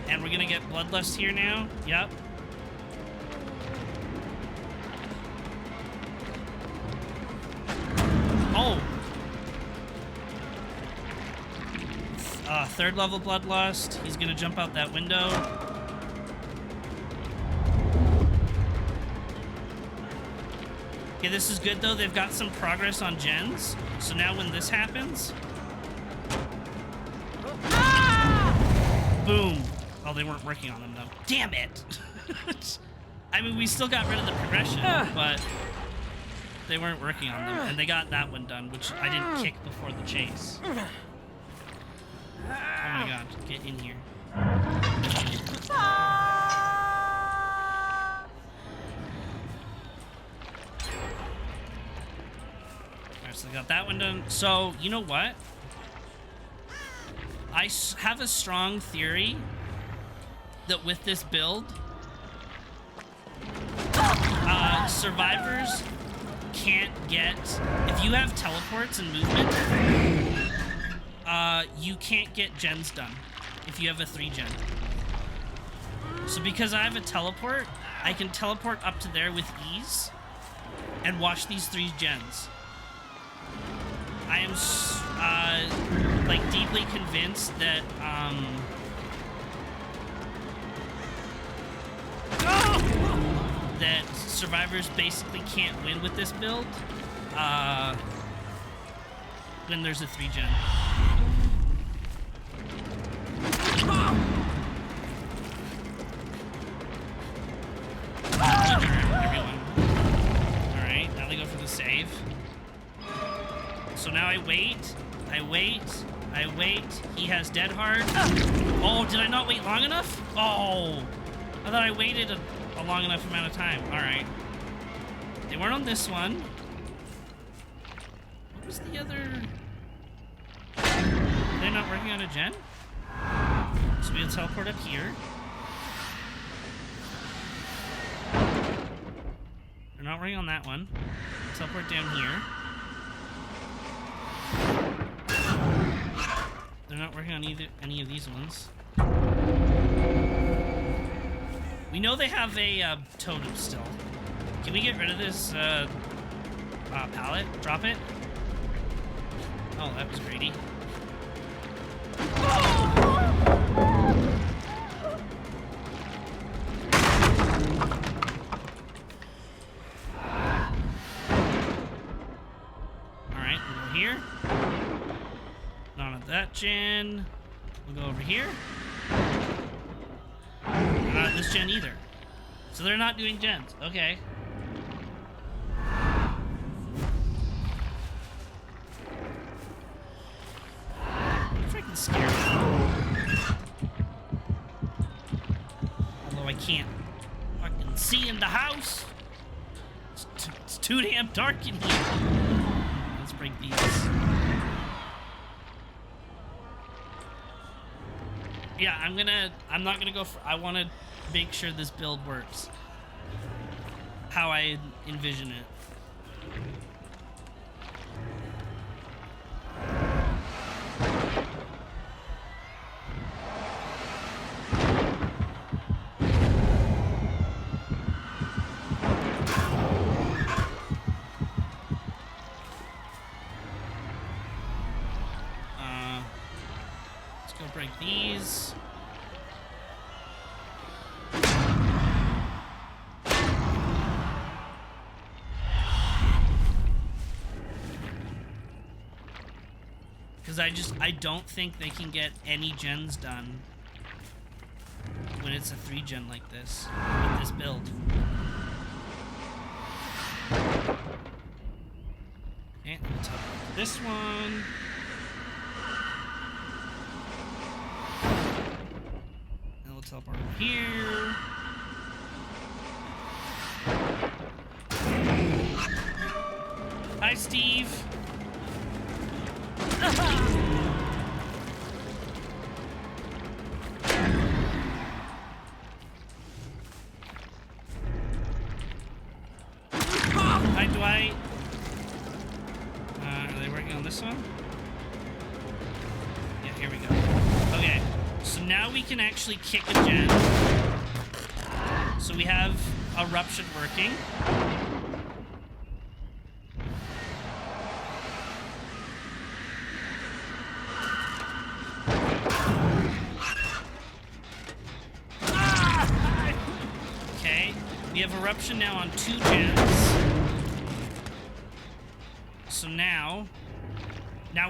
And we're gonna get Bloodlust here now. Yep. Oh! 3rd level Bloodlust. He's gonna jump out that window. Okay, this is good though. They've got some progress on gens. So now when this happens... Boom! Oh, they weren't working on them though. Damn it! I mean, we still got rid of the progression, but they weren't working on them. And they got that one done, which I didn't kick before the chase. Oh my god, get in here. Alright, so they got that one done. So, you know what? I have a strong theory that with this build, survivors can't get... If you have teleports and movement, you can't get gens done if you have a 3-gen. So because I have a teleport, I can teleport up to there with ease and watch these 3 gens. I am like deeply convinced that that survivors basically can't win with this build when there's a 3-gen. Everyone. Alright, now they go for the save. So now I wait. He has Dead Hard. Oh, did I not wait long enough? Oh, I thought I waited a long enough amount of time. Alright. They weren't on this one. What was the other... They're not working on a gen? So we'll teleport up here. They're not working on that one. Teleport down here. They're not working on any of these ones. We know they have a totem still. Can we get rid of this pallet? Drop it? Oh, that was greedy. Alright, we'll go here. Not at that gen. We'll go over here. Not this gen either. So they're not doing gens. Okay. fucking scary. Although I can't fucking see in the house. It's too damn dark in here. Let's break these. Yeah, I'm not gonna go for, I want to make sure this build works. How I envision it. Let's go break these. Because I don't think they can get any gens done when it's a 3-gen like this, with this build. Okay, let's have this one. And we'll teleport over here. Hi, Steve. Hi, Dwight. Are they working on this one? Yeah, here we go. Okay, so now we can actually kick a gen. So we have Eruption working. We have Eruption now on 2 gens. So now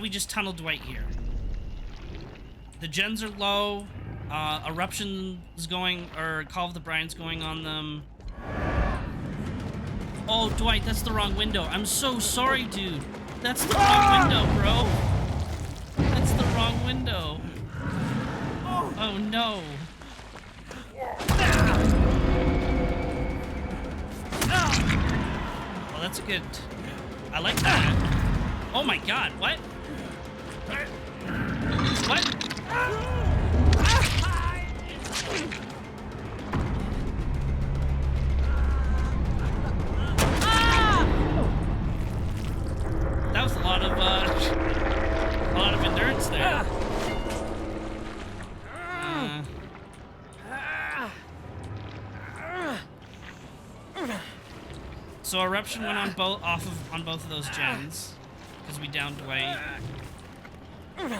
we just tunnel Dwight here. The gens are low. Eruption's going, or Call of the Brian's going on them. Oh, Dwight, that's the wrong window. I'm so sorry, dude. That's the wrong window, bro. That's the wrong window. Oh, no. Well, that's good. I like that. Oh my god, what? What? That was a lot of endurance there. So Eruption went on both of those gens because we downed Dwight. And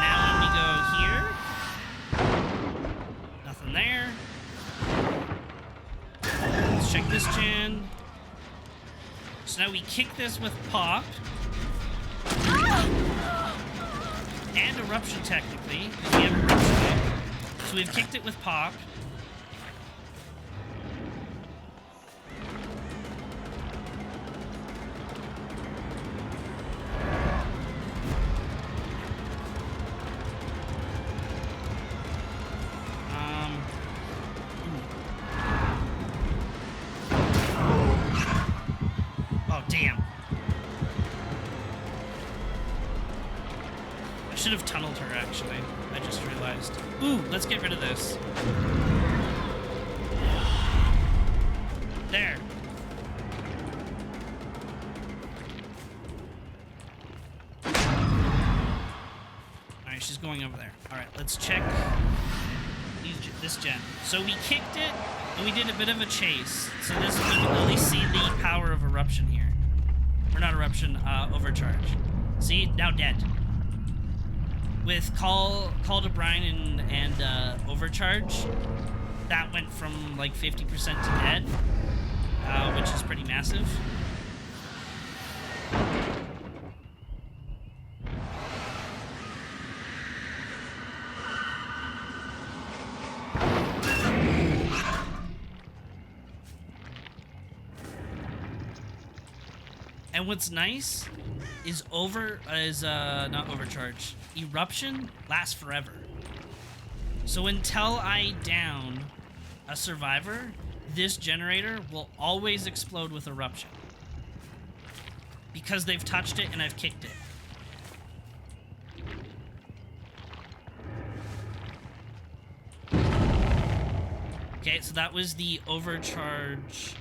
now when we go here, nothing there. Let's check this gen. So now we kick this with Pop and Eruption technically because we have Eruption. So we've kicked it with Pop. Damn. I should have tunneled her, actually. I just realized. Ooh, let's get rid of this. There. Alright, she's going over there. Alright, let's check this gen. So we kicked it, and we did a bit of a chase. So this, we can only see the power of Eruption here. Or not Eruption, Overcharge. See? Now dead. With Call to Brian and Overcharge, that went from like 50% to dead, which is pretty massive. And what's nice is not overcharge. Eruption lasts forever. So until I down a survivor, this generator will always explode with eruption. Because they've touched it and I've kicked it. Okay, so that was the overcharge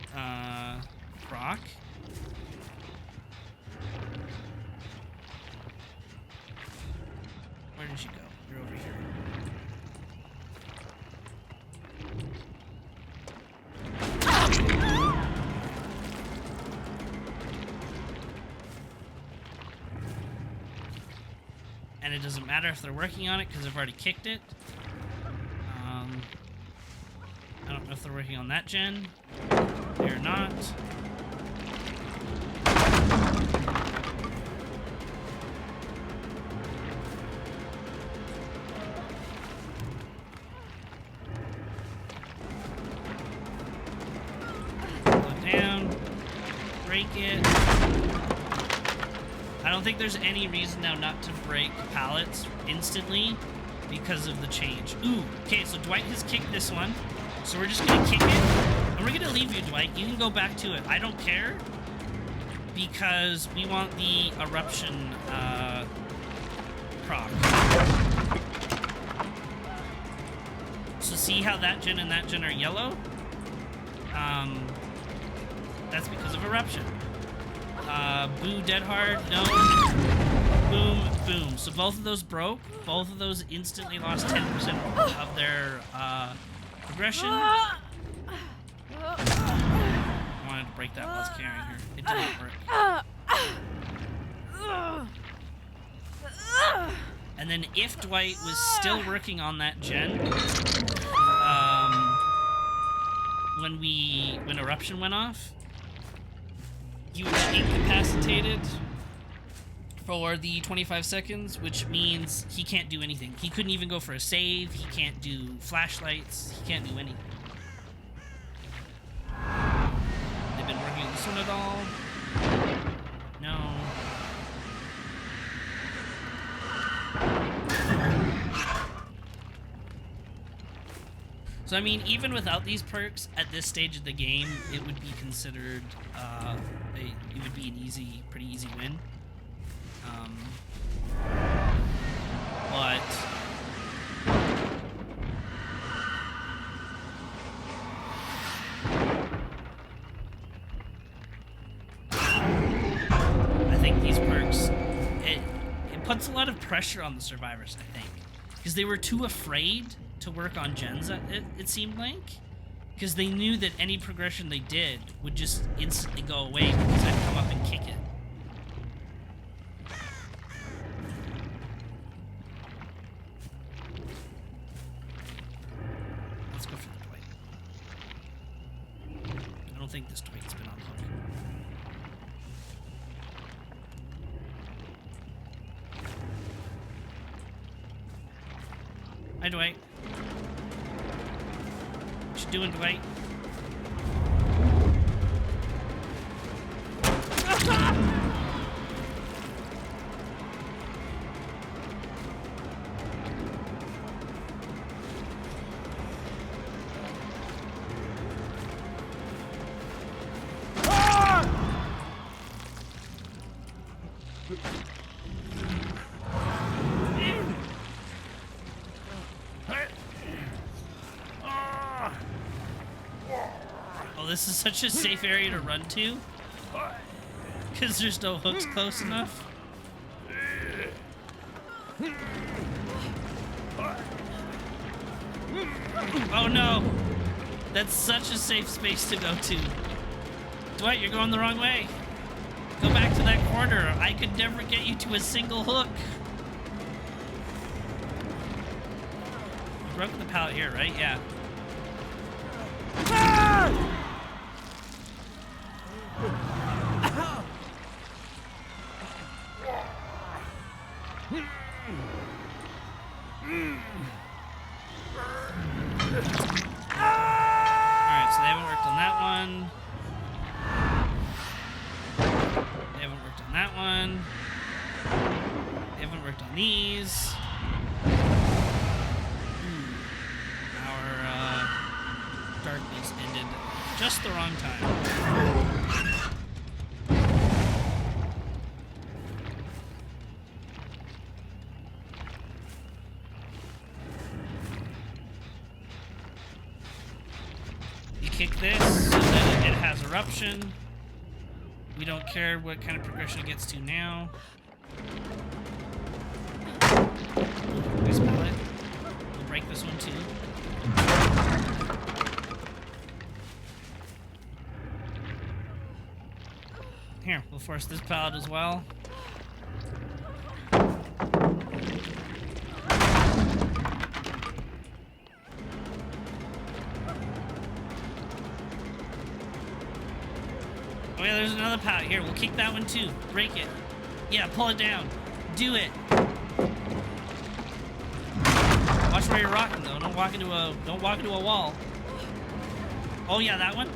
proc. Where did you go? You're over here. And it doesn't matter if they're working on it because I've already kicked it. I don't know if they're working on that gen. They're not. Slow down. Break it. I don't think there's any reason now not to break pallets instantly because of the change. Ooh, okay, so Dwight has kicked this one. So we're just gonna kick it, and we're gonna leave you, Dwight. You can go back to it. I don't care, because we want the eruption proc. So see how that gen and that gen are yellow? That's because of eruption. Boo, dead hard, no. Boom, boom. So both of those broke. Both of those instantly lost 10% of their progression. I wanted to break that while I was carrying her. It didn't work. And then if Dwight was still working on that gen, when eruption went off, you would be incapacitated for the 25 seconds, which means he can't do anything. He couldn't even go for a save. He can't do flashlights. He can't do anything. They've been working on this one at all? No. So I mean, even without these perks, at this stage of the game, it would be considered, it would be an pretty easy win. But I think these perks, it puts a lot of pressure on the survivors, I think, because they were too afraid to work on gens, it seemed like, because they knew that any progression they did would just instantly go away because I'd come up and kick it. Let's go for the Dwight. I don't think this Dwight's been on hook. Hi, Dwight. What you doing, Dwight? This is such a safe area to run to, because there's no hooks close enough. Oh no! That's such a safe space to go to. Dwight, you're going the wrong way. Go back to that corner. I could never get you to a single hook. You broke the pallet here, right? Yeah. that one. We haven't worked on these. Our darkness ended just the wrong time. You kick this, so then it has eruption. We don't care what kind of progression it gets to now. Nice pallet. We'll break this one too. Here, we'll force this pallet as well. Oh yeah, there's another pallet. Here, we'll kick that one too. Break it. Yeah, pull it down. Do it. Watch where you're rocking though. Don't walk into a wall. Oh yeah, that one.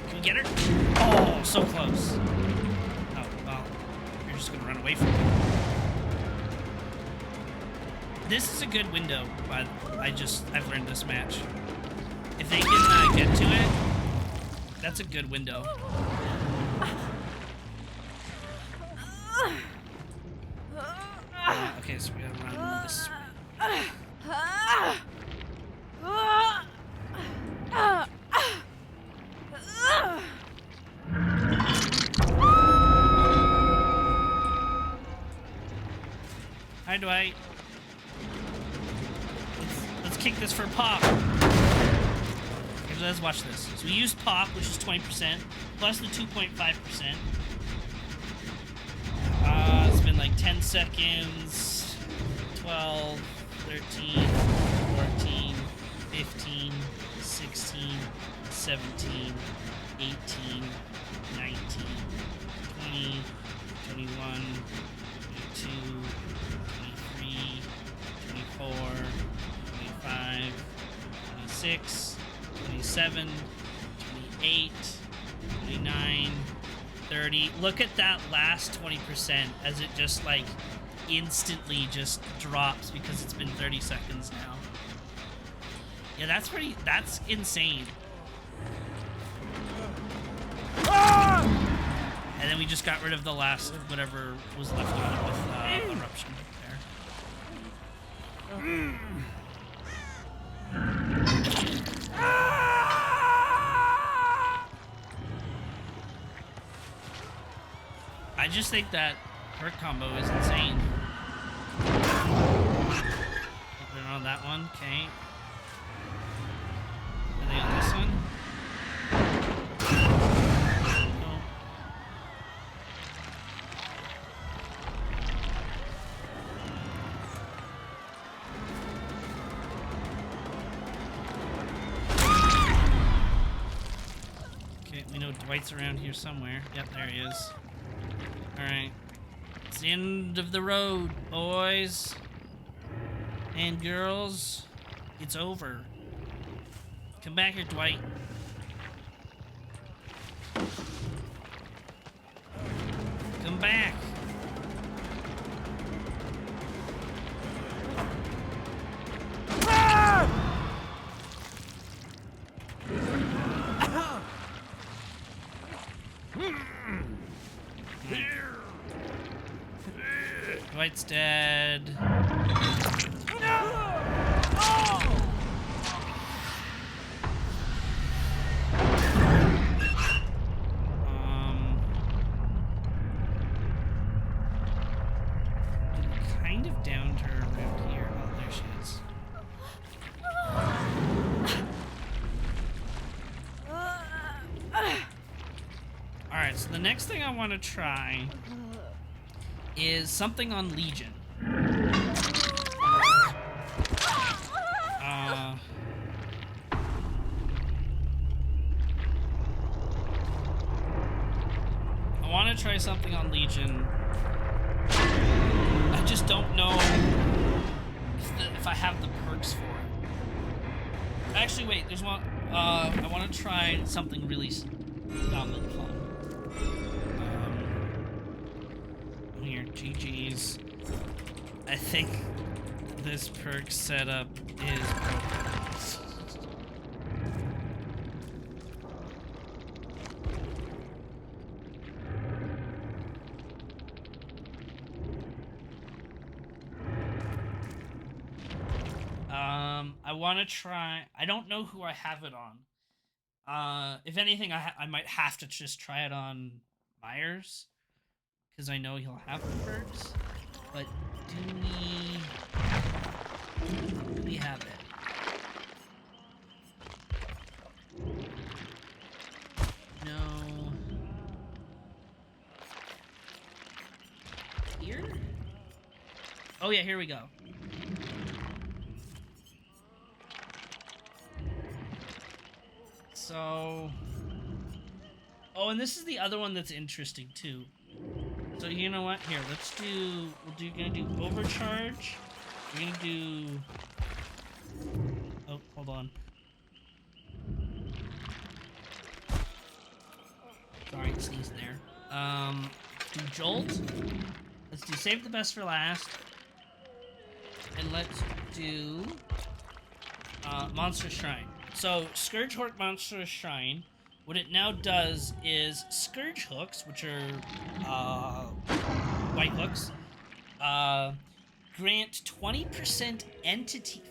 Can we get her? Oh, so close. Oh well, you're just gonna run away from it. This is a good window, but I've learned this match. If they can get to it, that's a good window. Okay, so we gotta run this way. Hi, Dwight. Let's kick this for pop. Okay, let's watch this. So we used pop, which is 20%, plus the 2.5%. It's been like 10 seconds, 12, 13, 14, 15, 16, 17, 18, 19, 20, 21, 22, 23, 24, 25, 26, 27, 28, 29, 30. Look at that last 20% as it just like instantly just drops because it's been 30 seconds now. Yeah, that's insane. And then we just got rid of the last whatever was left on it with eruption there. I just think that perk combo is insane. Put it on that one, okay. Anything on this one? No. Okay, we know Dwight's around here somewhere. Yep, there he is. Alright. It's the end of the road, boys. And girls. It's over. Come back here, Dwight. Come back. Dwight's dead. Kind of downed her around here. Oh, there she is. Alright, so the next thing I want to try is something on Legion. I want to try something on Legion. I just don't know if I have the perks for it. Actually, wait, there's one. I want to try something really fun. GG's. I think this perk setup is broken. I want to try. I don't know who I have it on. If anything, I might have to just try it on Myers, because I know he'll have the perks. But do we have it? No. Here? Oh yeah, here we go. So, oh, and this is the other one that's interesting too. So you know what? Here, gonna do overcharge. We're gonna do. Oh, hold on. Sorry, sneezed there. Do jolt. Let's do save the best for last, and let's do monster shrine. So, Scourge Hork Monster Shrine, what it now does is Scourge hooks, which are white hooks, grant 20%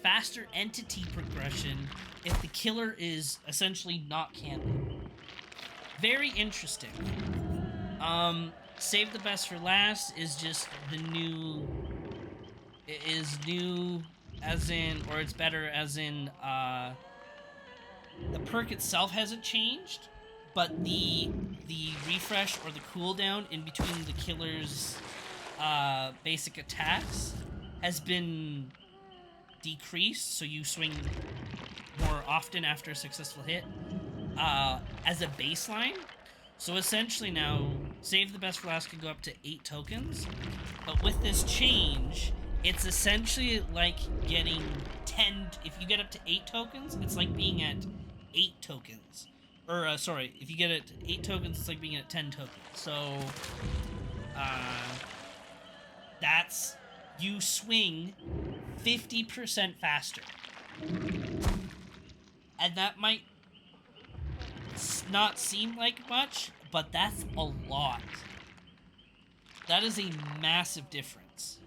faster entity progression if the killer is essentially not camping. Very interesting. Save the best for last is just the new... It is new as in, or it's better as in, the perk itself hasn't changed, but the refresh or the cooldown in between the killer's basic attacks has been decreased, so you swing more often after a successful hit as a baseline. So essentially now, save the best for last can go up to 8 tokens, but with this change, it's essentially like getting 10... If you get up to 8 tokens, it's like being at 8 tokens. Or, sorry, if you get it 8 tokens, it's like being at 10 tokens. So, that's... You swing 50% faster. And that might not seem like much, but that's a lot. That is a massive difference.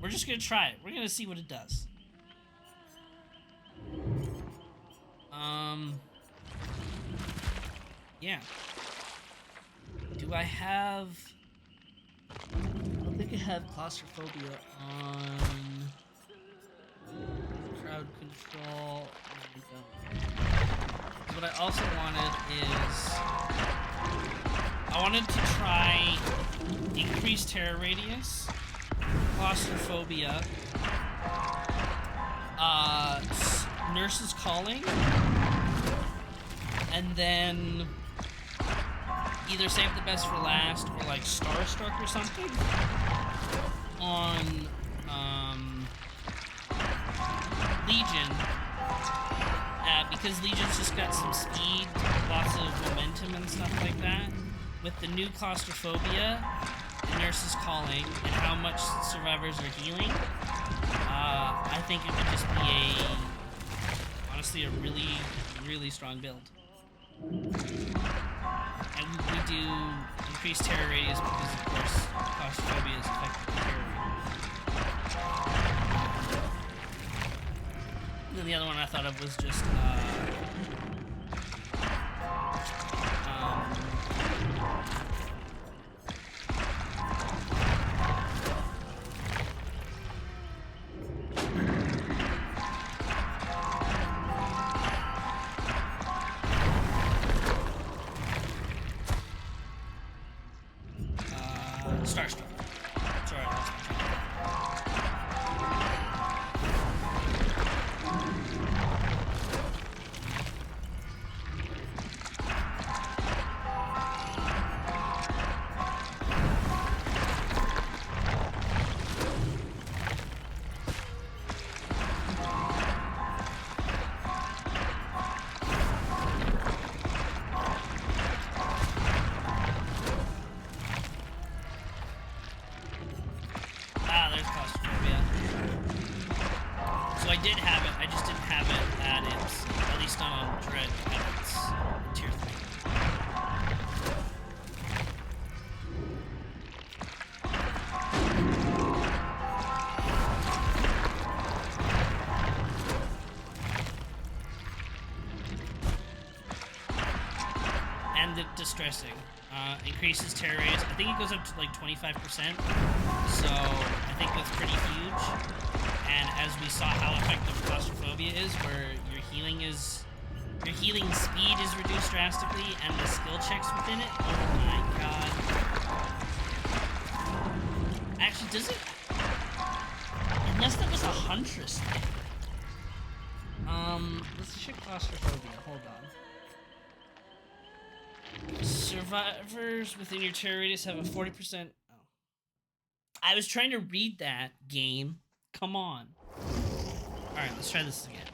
We're just gonna try it. We're gonna see what it does. Yeah. Do I have... I don't think I have Claustrophobia on crowd control. What I also wanted is... I wanted to try increased terror radius, Claustrophobia, Nurse's Calling, and then either save the best for last or like Starstruck or something on Legion, because Legion's just got some speed, lots of momentum and stuff like that. With the new Claustrophobia, the Nurse's Calling, and how much survivors are healing, I think it would just be honestly a really, really strong build. And we do increased terror radius because, of course, Claustrophobia is effective with terror radius. And then the other one I thought of was just, Starstruck. Sorry, that's and the distressing. Increases terror radius. I think it goes up to like 25%. So I think that's pretty huge. And as we saw how effective claustrophobia is, where your healing speed is reduced drastically, and the skill checks within it. Oh my god. Actually, does it? Unless that was a huntress thing. Let's check claustrophobia. Hold on. Survivors within your terror radius have a 40%. Oh. I was trying to read that game. Come on. Alright, let's try this again.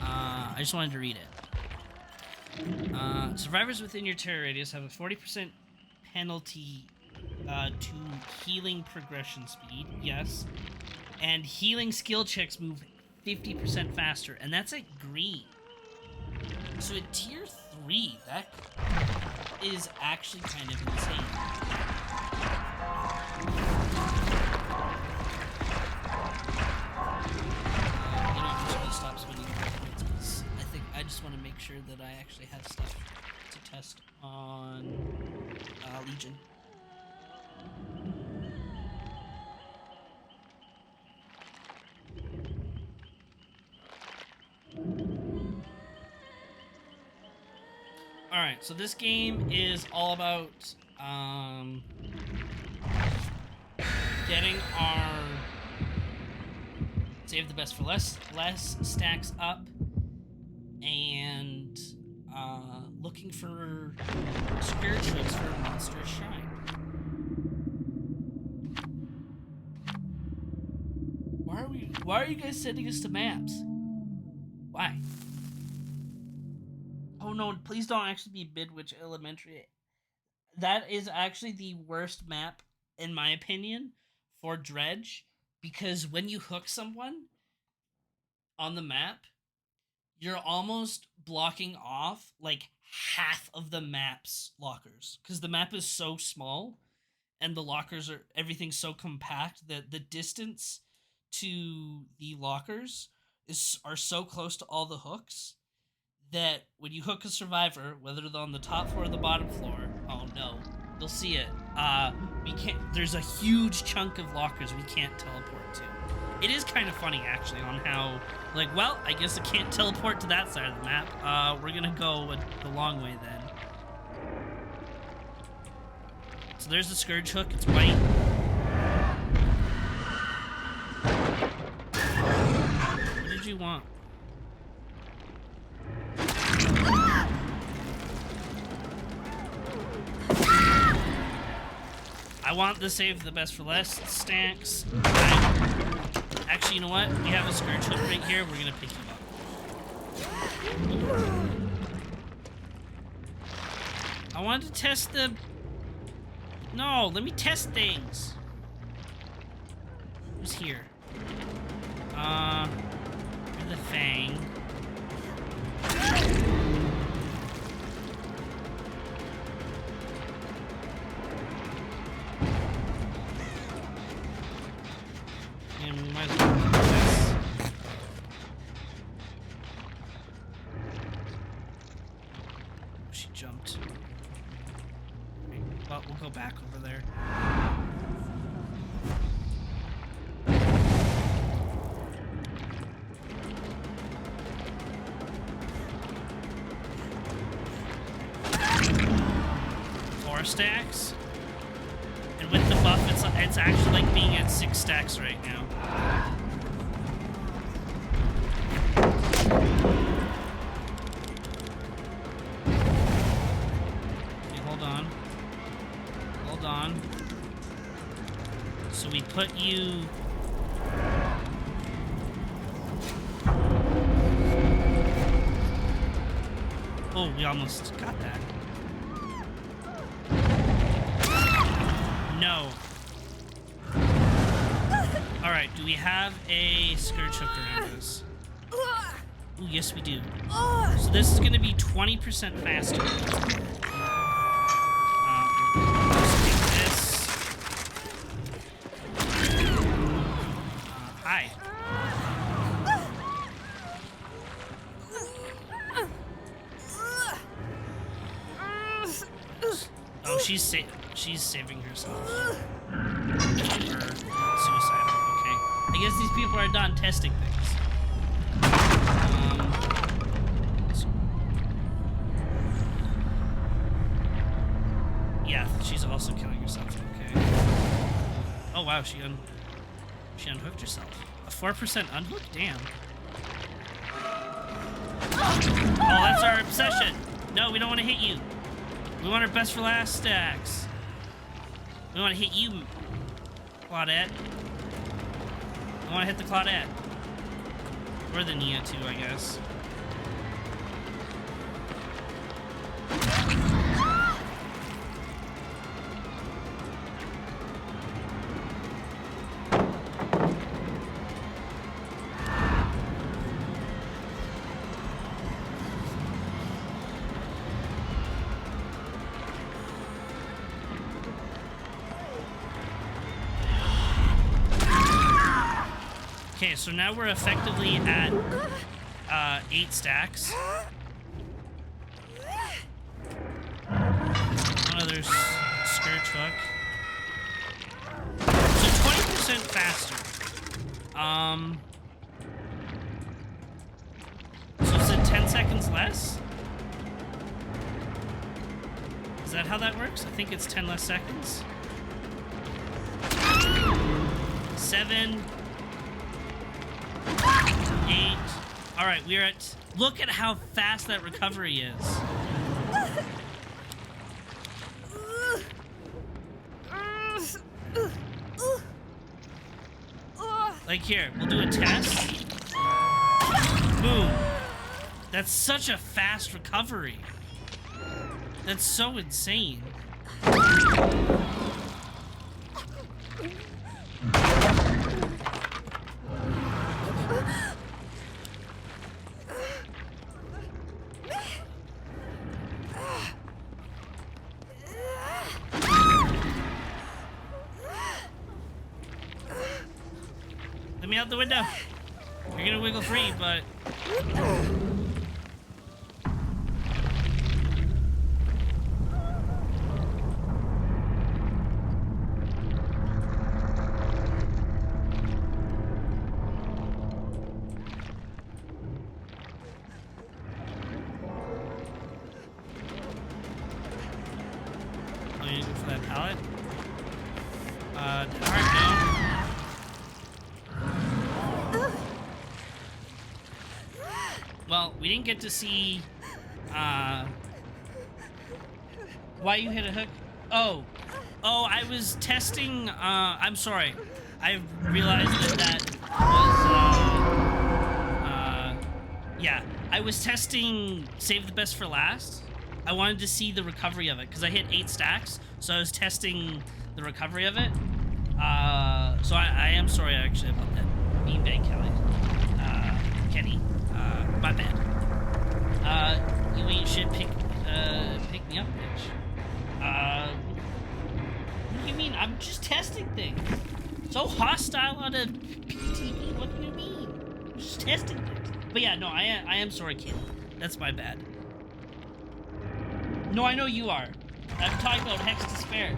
I just wanted to read it. Survivors within your terror radius have a 40% penalty to healing progression speed. Yes. And healing skill checks move 50% faster. And that's at green. So at tier 3, that is actually kind of insane. You know, I'm just gonna stop spending points because I just want to make sure that I actually have stuff to test on Legion. Alright, so this game is all about getting our save the best for less stacks up and looking for Scourge hooks for Monster Shine. Why are you guys sending us to maps? Why? Oh no, please don't actually be Midwich Elementary. That is actually the worst map, in my opinion, for Dredge, because when you hook someone on the map, you're almost blocking off like half of the map's lockers, because the map is so small and the lockers are everything's so compact that the distance to the lockers are so close to all the hooks that when you hook a survivor, whether they're on the top floor or the bottom floor, oh no, you'll see it. We can't. There's a huge chunk of lockers we can't teleport to. It is kind of funny actually on how, like, well, I guess I can't teleport to that side of the map. We're gonna go the long way then. So there's the Scourge hook. It's white. What did you want? I want the save the best for less stacks. Actually, you know what? We have a Scourge hook right here. We're gonna pick him up. I wanted to test the... No, let me test things. Who's here? The Fang. And we might as well do this. She jumped. Well, we'll go back over there. Stacks, and with the buff it's actually like being at 6 stacks right now. Okay, hold on, so we put you oh, we almost got that. No. Alright, do we have a Scourge hook around us? Ooh, yes we do. So this is going to be 20% faster. Let's take this. Hi. Oh, she's saving herself. Or suicidal. Okay. I guess these people are done testing things. Yeah, she's also killing herself. Okay. Oh wow, she unhooked herself. A 4% unhook? Damn. Oh, that's our obsession. No, we don't want to hit you. We want our best for last stacks. We want to hit you, Claudette. I want to hit the Claudette. Or the Nia too, I guess. Okay, so now we're effectively at 8 stacks. Another Scourge hook. So 20% faster. So is it 10 seconds less? Is that how that works? I think it's 10 less seconds. 7. 8. All right, we're at... Look at how fast that recovery is. Like here, we'll do a test. Boom. That's such a fast recovery. That's so insane. Let me out the window. You're gonna wiggle free, but... Oh, you need to go for that pallet? Alright, no. Well, we didn't get to see, why you hit a hook? Oh, I was testing, I'm sorry. I realized that was, yeah. I was testing Save the Best for Last. I wanted to see the recovery of it, because I hit 8 stacks, so I was testing the recovery of it. So I am sorry, actually, about that. Beanbag Kelly. Kenny. My bad. You ain't shit, pick me up, bitch. What do you mean? I'm just testing things. So hostile on a PTB, what do you mean? I'm just testing things. But yeah, no, I am sorry, kid. That's my bad. No, I know you are. I'm talking about Hex Despair.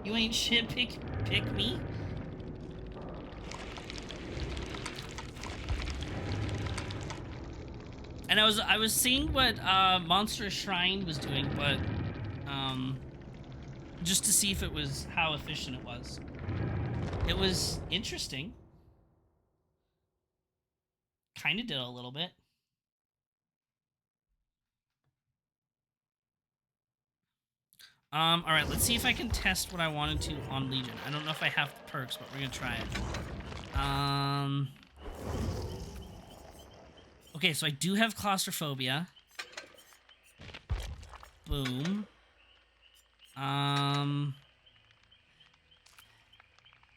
You ain't shit, pick me? And I was seeing what Monstrous Shrine was doing, but just to see if it was how efficient it was. It was interesting. Kind of did a little bit. All right, let's see if I can test what I wanted to on Legion. I don't know if I have the perks, but we're gonna try it. Okay, so I do have Claustrophobia. Boom.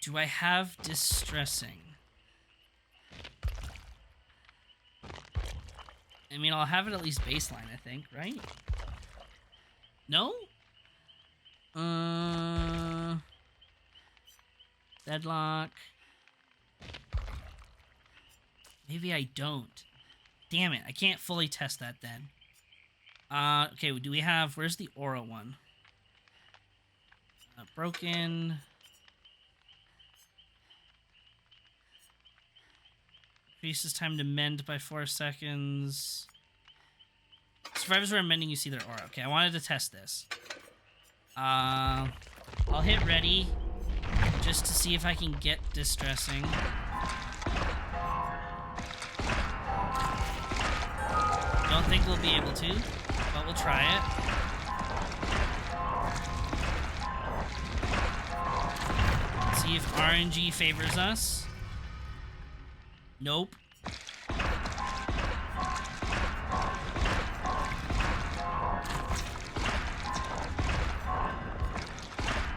Do I have Distressing? I mean, I'll have it at least baseline, I think, right? No? Deadlock. Maybe I don't. Damn it, I can't fully test that then. Okay, do we have... Where's the Aura one? Broken. Increases time to mend by 4 seconds. Survivors who are mending, you see their aura. Okay, I wanted to test this. I'll hit ready just to see if I can get distressing. Don't think we'll be able to, but we'll try it. See if RNG favors us. Nope.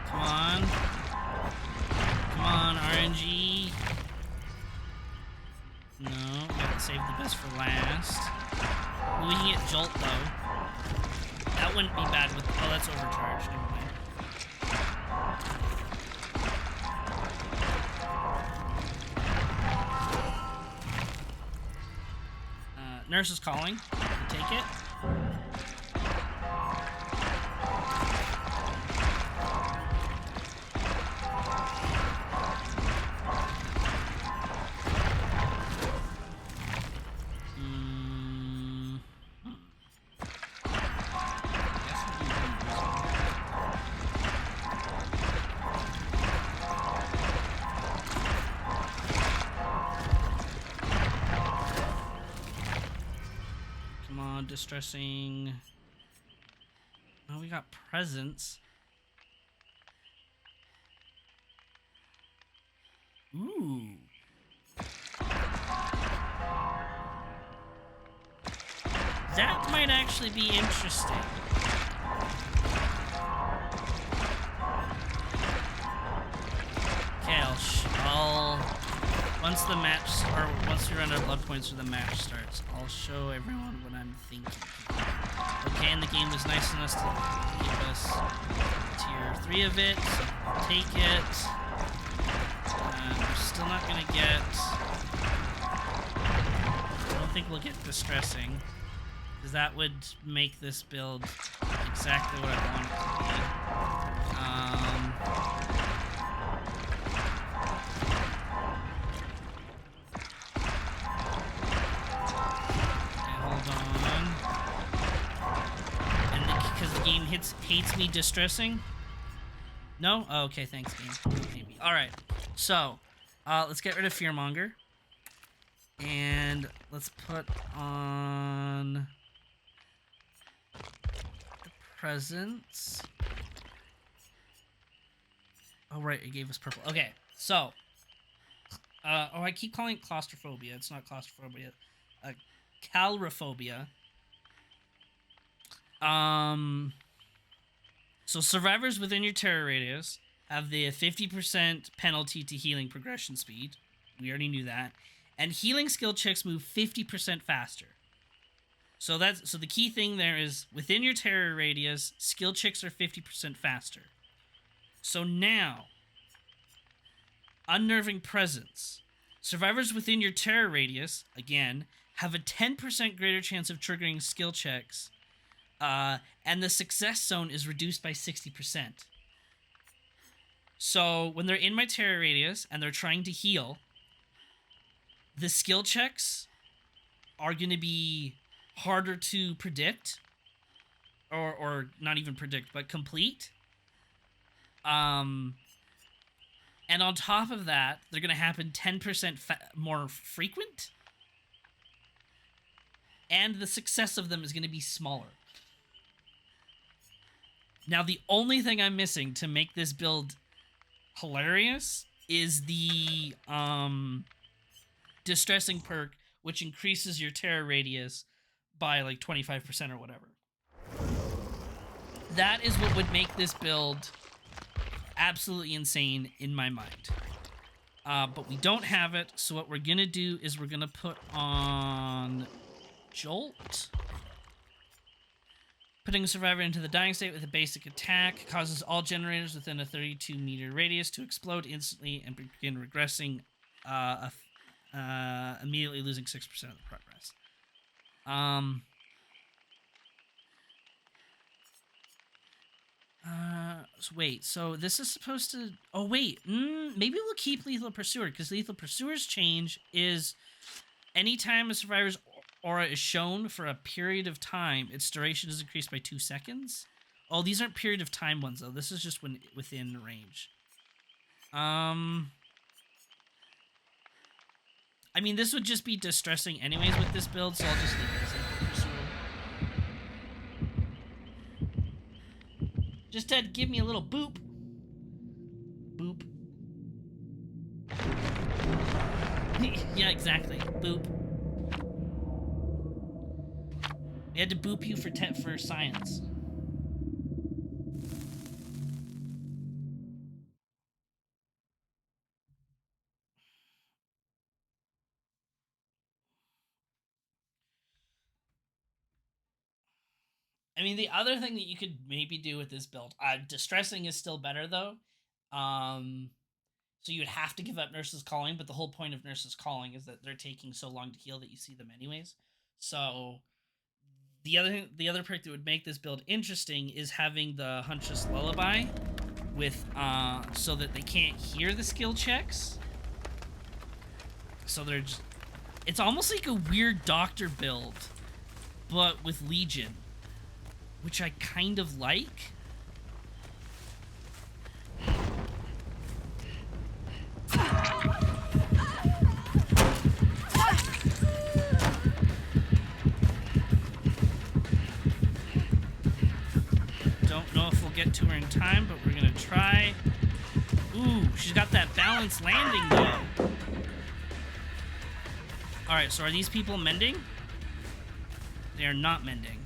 Come on. Come on, RNG. No, we gotta save the best for last. We can get Jolt, though. That wouldn't be bad with... Oh, that's overcharged. Never mind. Nurse is calling. We'll take it. Distressing. Oh, we got presents. Ooh. That might actually be interesting. Okay, I'll once the match, or once we run out of blood points or the match starts, I'll show everyone what I'm thinking. Okay, and the game was nice enough to give us tier 3 of it, so I'll take it. We're still not gonna get... I don't think we'll get distressing, because that would make this build exactly what I want it to be. Hates me distressing? No? Oh, okay, thanks, game. Maybe. Alright, so, let's get rid of Fearmonger. And let's put on the presents. Oh, right, it gave us purple. Okay, so, oh, I keep calling it Claustrophobia. It's not Claustrophobia. Caloraphobia. So survivors within your terror radius have the 50% penalty to healing progression speed. We already knew that. And healing skill checks move 50% faster. So the key thing there is within your terror radius, skill checks are 50% faster. So now, Unnerving Presence. Survivors within your terror radius, again, have a 10% greater chance of triggering skill checks. And the success zone is reduced by 60%. So when they're in my terror radius and they're trying to heal, the skill checks are going to be harder to predict, or not even predict, but complete. And on top of that, they're going to happen 10% more frequent, and the success of them is going to be smaller. Now, the only thing I'm missing to make this build hilarious is the distressing perk, which increases your terror radius by like 25% or whatever. That is what would make this build absolutely insane in my mind. But we don't have it, so what we're going to do is we're going to put on Jolt. Putting a survivor into the dying state with a basic attack causes all generators within a 32-meter radius to explode instantly and begin regressing, immediately losing 6% of the progress. notes. Wait, so this is supposed to... Oh, wait. Maybe we'll keep Lethal Pursuer, because Lethal Pursuer's change is anytime a survivor's aura is shown for a period of time, its duration is increased by 2 seconds. Oh, these aren't period of time ones, though. This is just when within range. I mean, this would just be distressing anyways with this build, so I'll just leave it as Lethal Pursuer. Just had to give me a little boop. Boop. Yeah, exactly. Boop. We had to boop you for science. I mean, the other thing that you could maybe do with this build, distressing is still better though. So you would have to give up Nurse's Calling, but the whole point of Nurse's Calling is that they're taking so long to heal that you see them anyways. So the other perk that would make this build interesting is having the Huntress Lullaby with so that they can't hear the skill checks. So they're just, it's almost like a weird doctor build, but with Legion, which I kind of like. Don't know if we'll get to her in time, but we're gonna try. Ooh, she's got that balanced landing though. Alright, so are these people mending? They are not mending.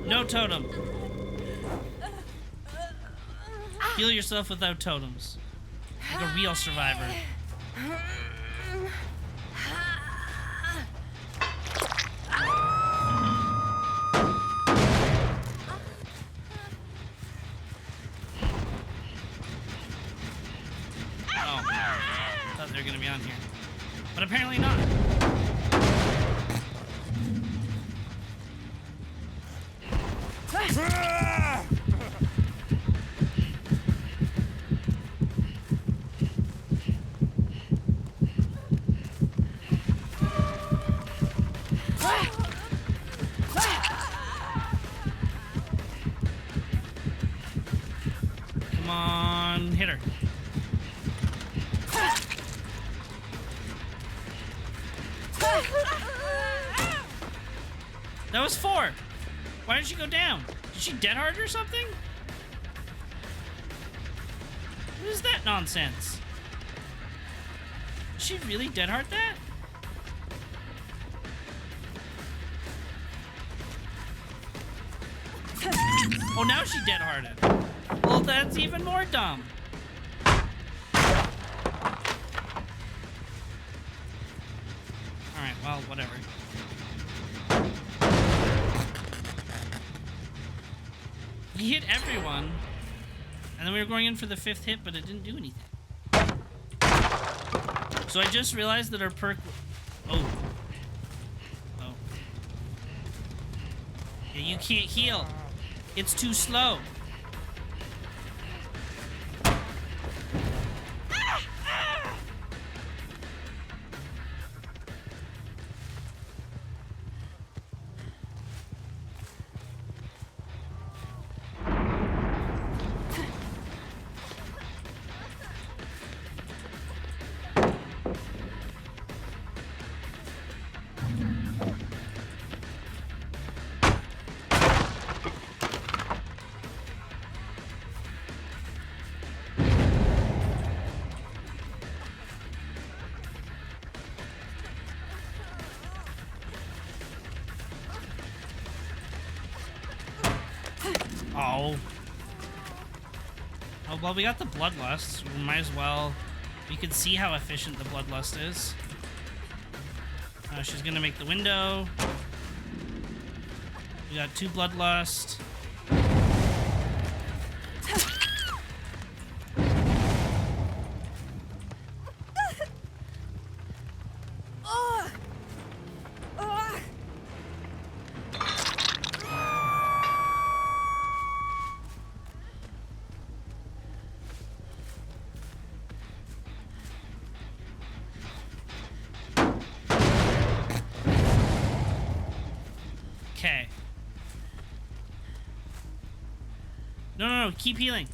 No totem. Heal yourself without totems. Like a real survivor. Oh, I thought they were gonna be on here. But apparently not. Come on, hit her. That was 4. Why did she go down? Did she dead hard or something? What is that nonsense? Did she really dead hard that? Oh, now she dead hearted. Well, that's even more dumb. Alright, well, whatever. He hit everyone, and then we were going in for the 5th hit, but it didn't do anything. So I just realized that our perk... Oh. Oh. Yeah, you can't heal. It's too slow. Oh. Oh, well, we got the Bloodlust. We might as well... You can see how efficient the Bloodlust is. She's gonna make the window. We got 2 Bloodlust. Okay. No, keep healing.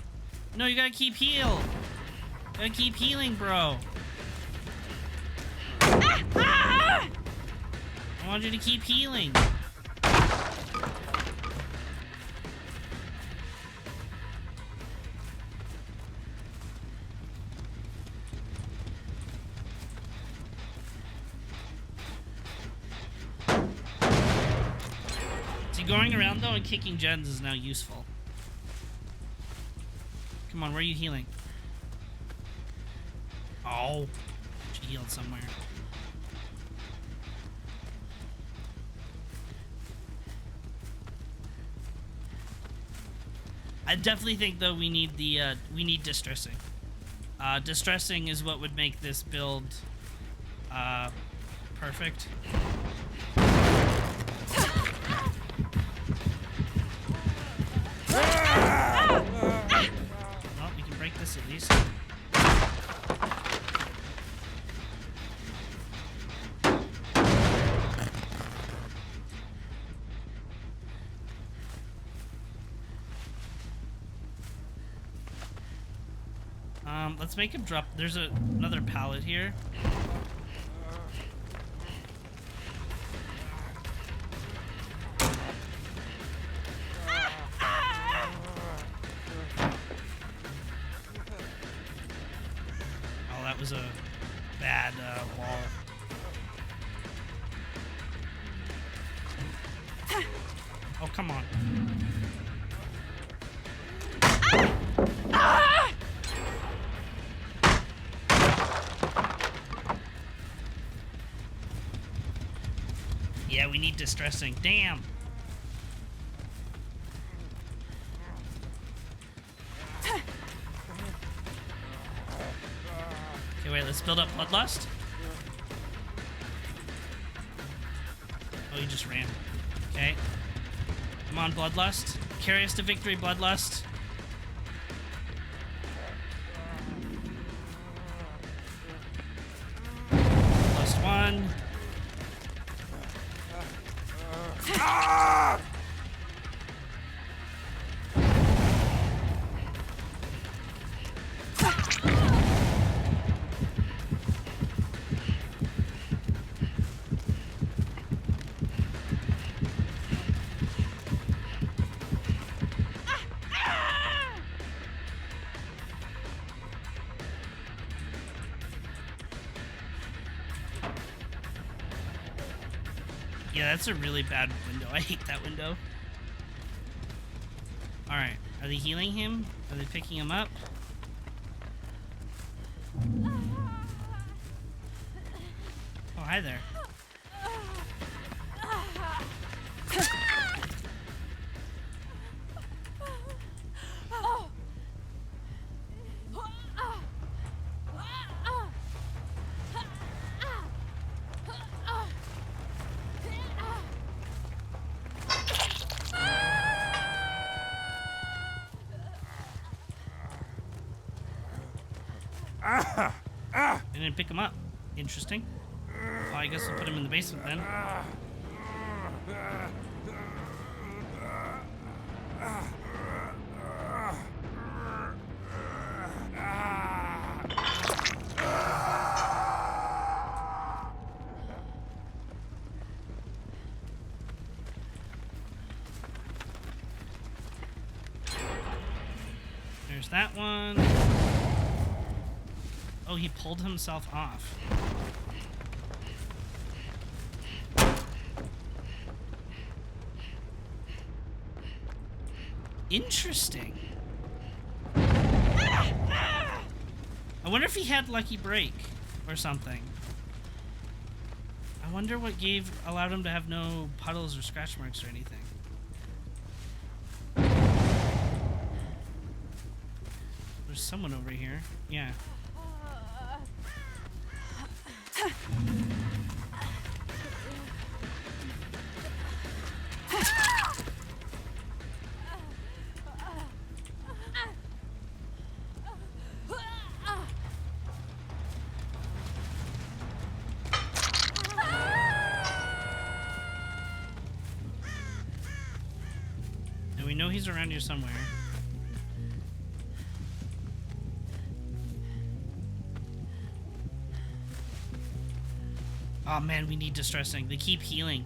No, you gotta keep heal. Gotta keep healing, bro. I want you to keep healing. Going around though and kicking gens is now useful. Come on, where are you healing? Oh, she healed somewhere. I definitely think though we need the we need distressing. Distressing is what would make this build perfect. Well, we can break this at least. Let's make him drop. There's another pallet here. Was a bad wall. Oh, come on. Yeah, we need distressing. Damn. Okay, wait, let's build up Bloodlust. Oh, you just ran. Okay. Come on, Bloodlust. Carry us to victory, Bloodlust. Bloodlust 1. Yeah, that's a really bad window. I hate that window. Alright, are they healing him? Are they picking him up? Oh, hi there. I didn't pick him up. Interesting. Well, I guess we'll put him in the basement then. There's that one. Oh, he pulled himself off. Interesting. I wonder if he had Lucky Break or something. I wonder what allowed him to have no puddles or scratch marks or anything. There's someone over here. Yeah. And we know he's around here somewhere. Oh man, we need distressing. They keep healing.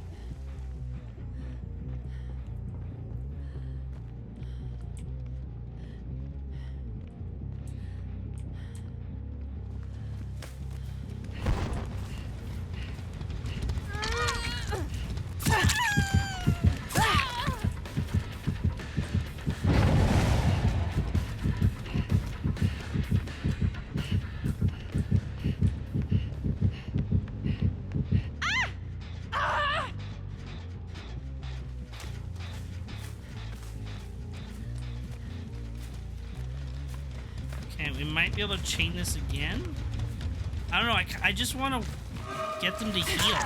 We might be able to chain this again. I don't know. I just want to get them to heal.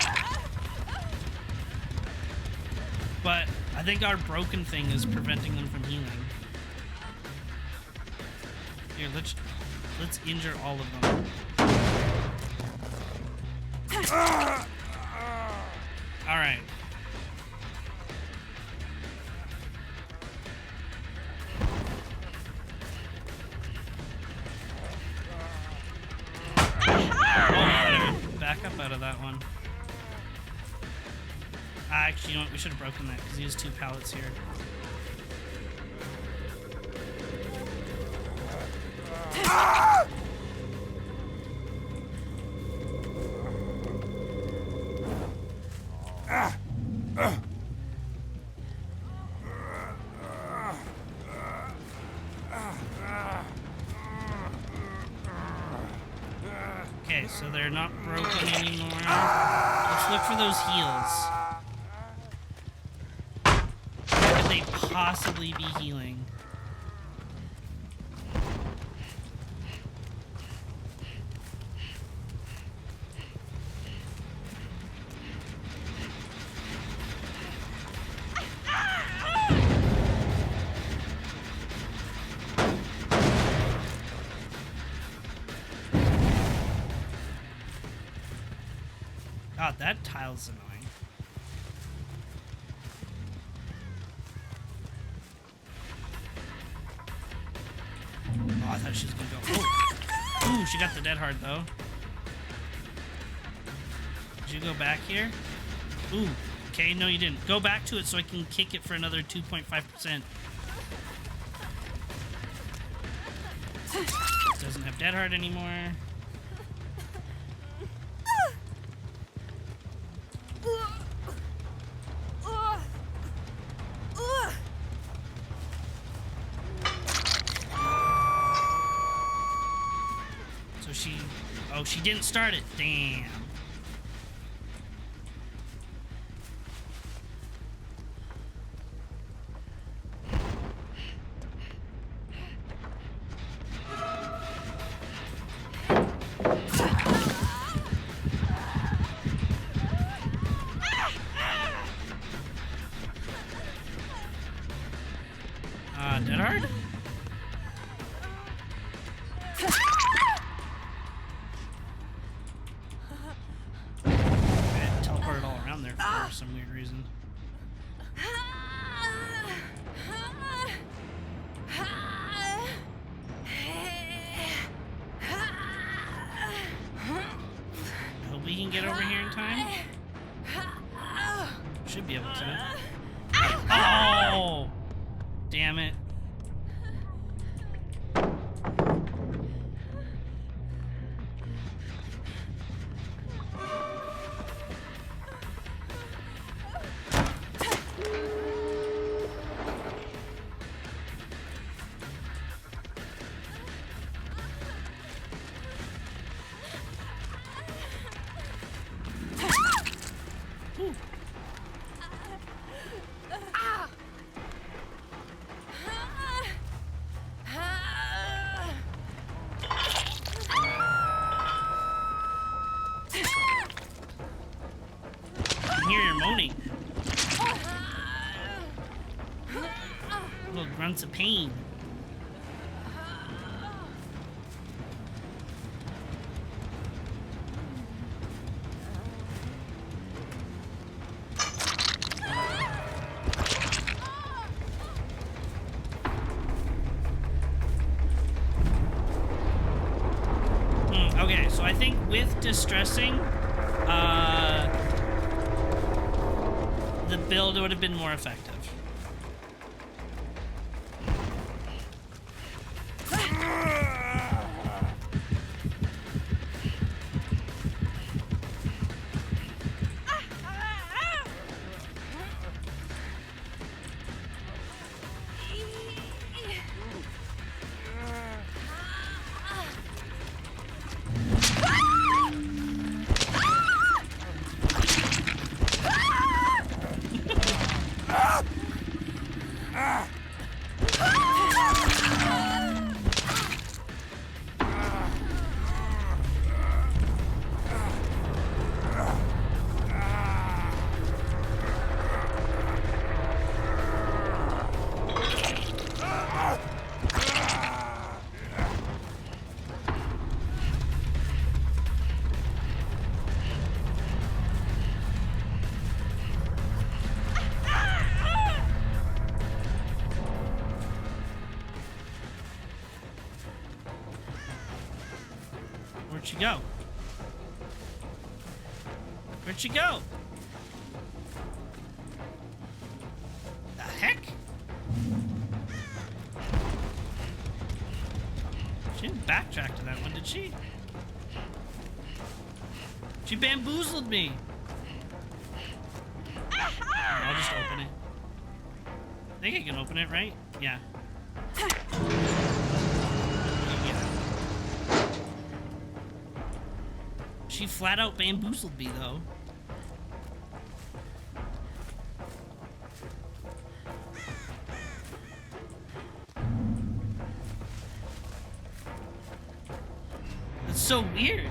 But I think our broken thing is preventing them from healing. Here, let's injure all of them. All right. Back up out of that one. Actually, you know what? We should have broken that because he has 2 pallets here. Okay, so they're not broken anymore. Let's look for those heals. Where could they possibly be healing? God, that tile's annoying. Oh, I thought she was gonna go. Oh. Ooh, she got the dead hard though. Did you go back here? Ooh. Okay, no you didn't. Go back to it so I can kick it for another 2.5%. Doesn't have dead hard anymore. Oh, she didn't start it. Damn. Dead hard? For some weird reason. I hope we can get over here in time. Should be able to. Oh! Damn it. can hear her moaning. Little grunts of pain. Okay, so I think with distressing, the build would have been more effective. Where'd she go? Where'd she go? The heck? She didn't backtrack to that one, did she? She bamboozled me. I'll just open it. I think I can open it, right? Yeah. She flat out bamboozled me, though. It's so weird.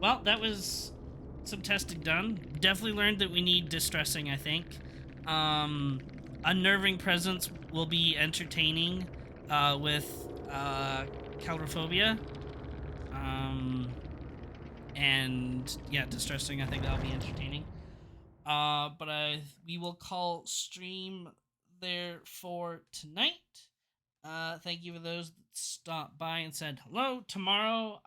Well, that was some testing done. Definitely learned that we need distressing, I think. Unnerving Presence will be entertaining with Caloraphobia. And yeah, distressing, I think that'll be entertaining. But we will call stream there for tonight. Thank you for those that stopped by and said hello. Tomorrow,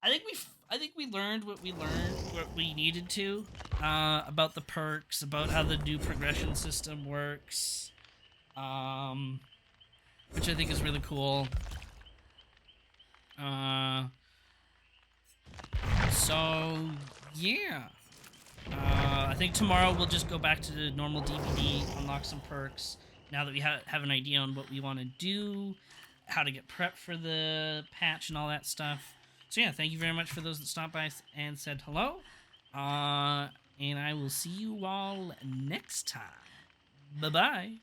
I think we learned what we needed to about the perks, about how the new progression system works, which I think is really cool. So yeah, I think tomorrow we'll just go back to the normal DVD, unlock some perks. Now that we have an idea on what we want to do, how to get prepped for the patch and all that stuff. So yeah, thank you very much for those that stopped by and said hello. And I will see you all next time. Bye-bye.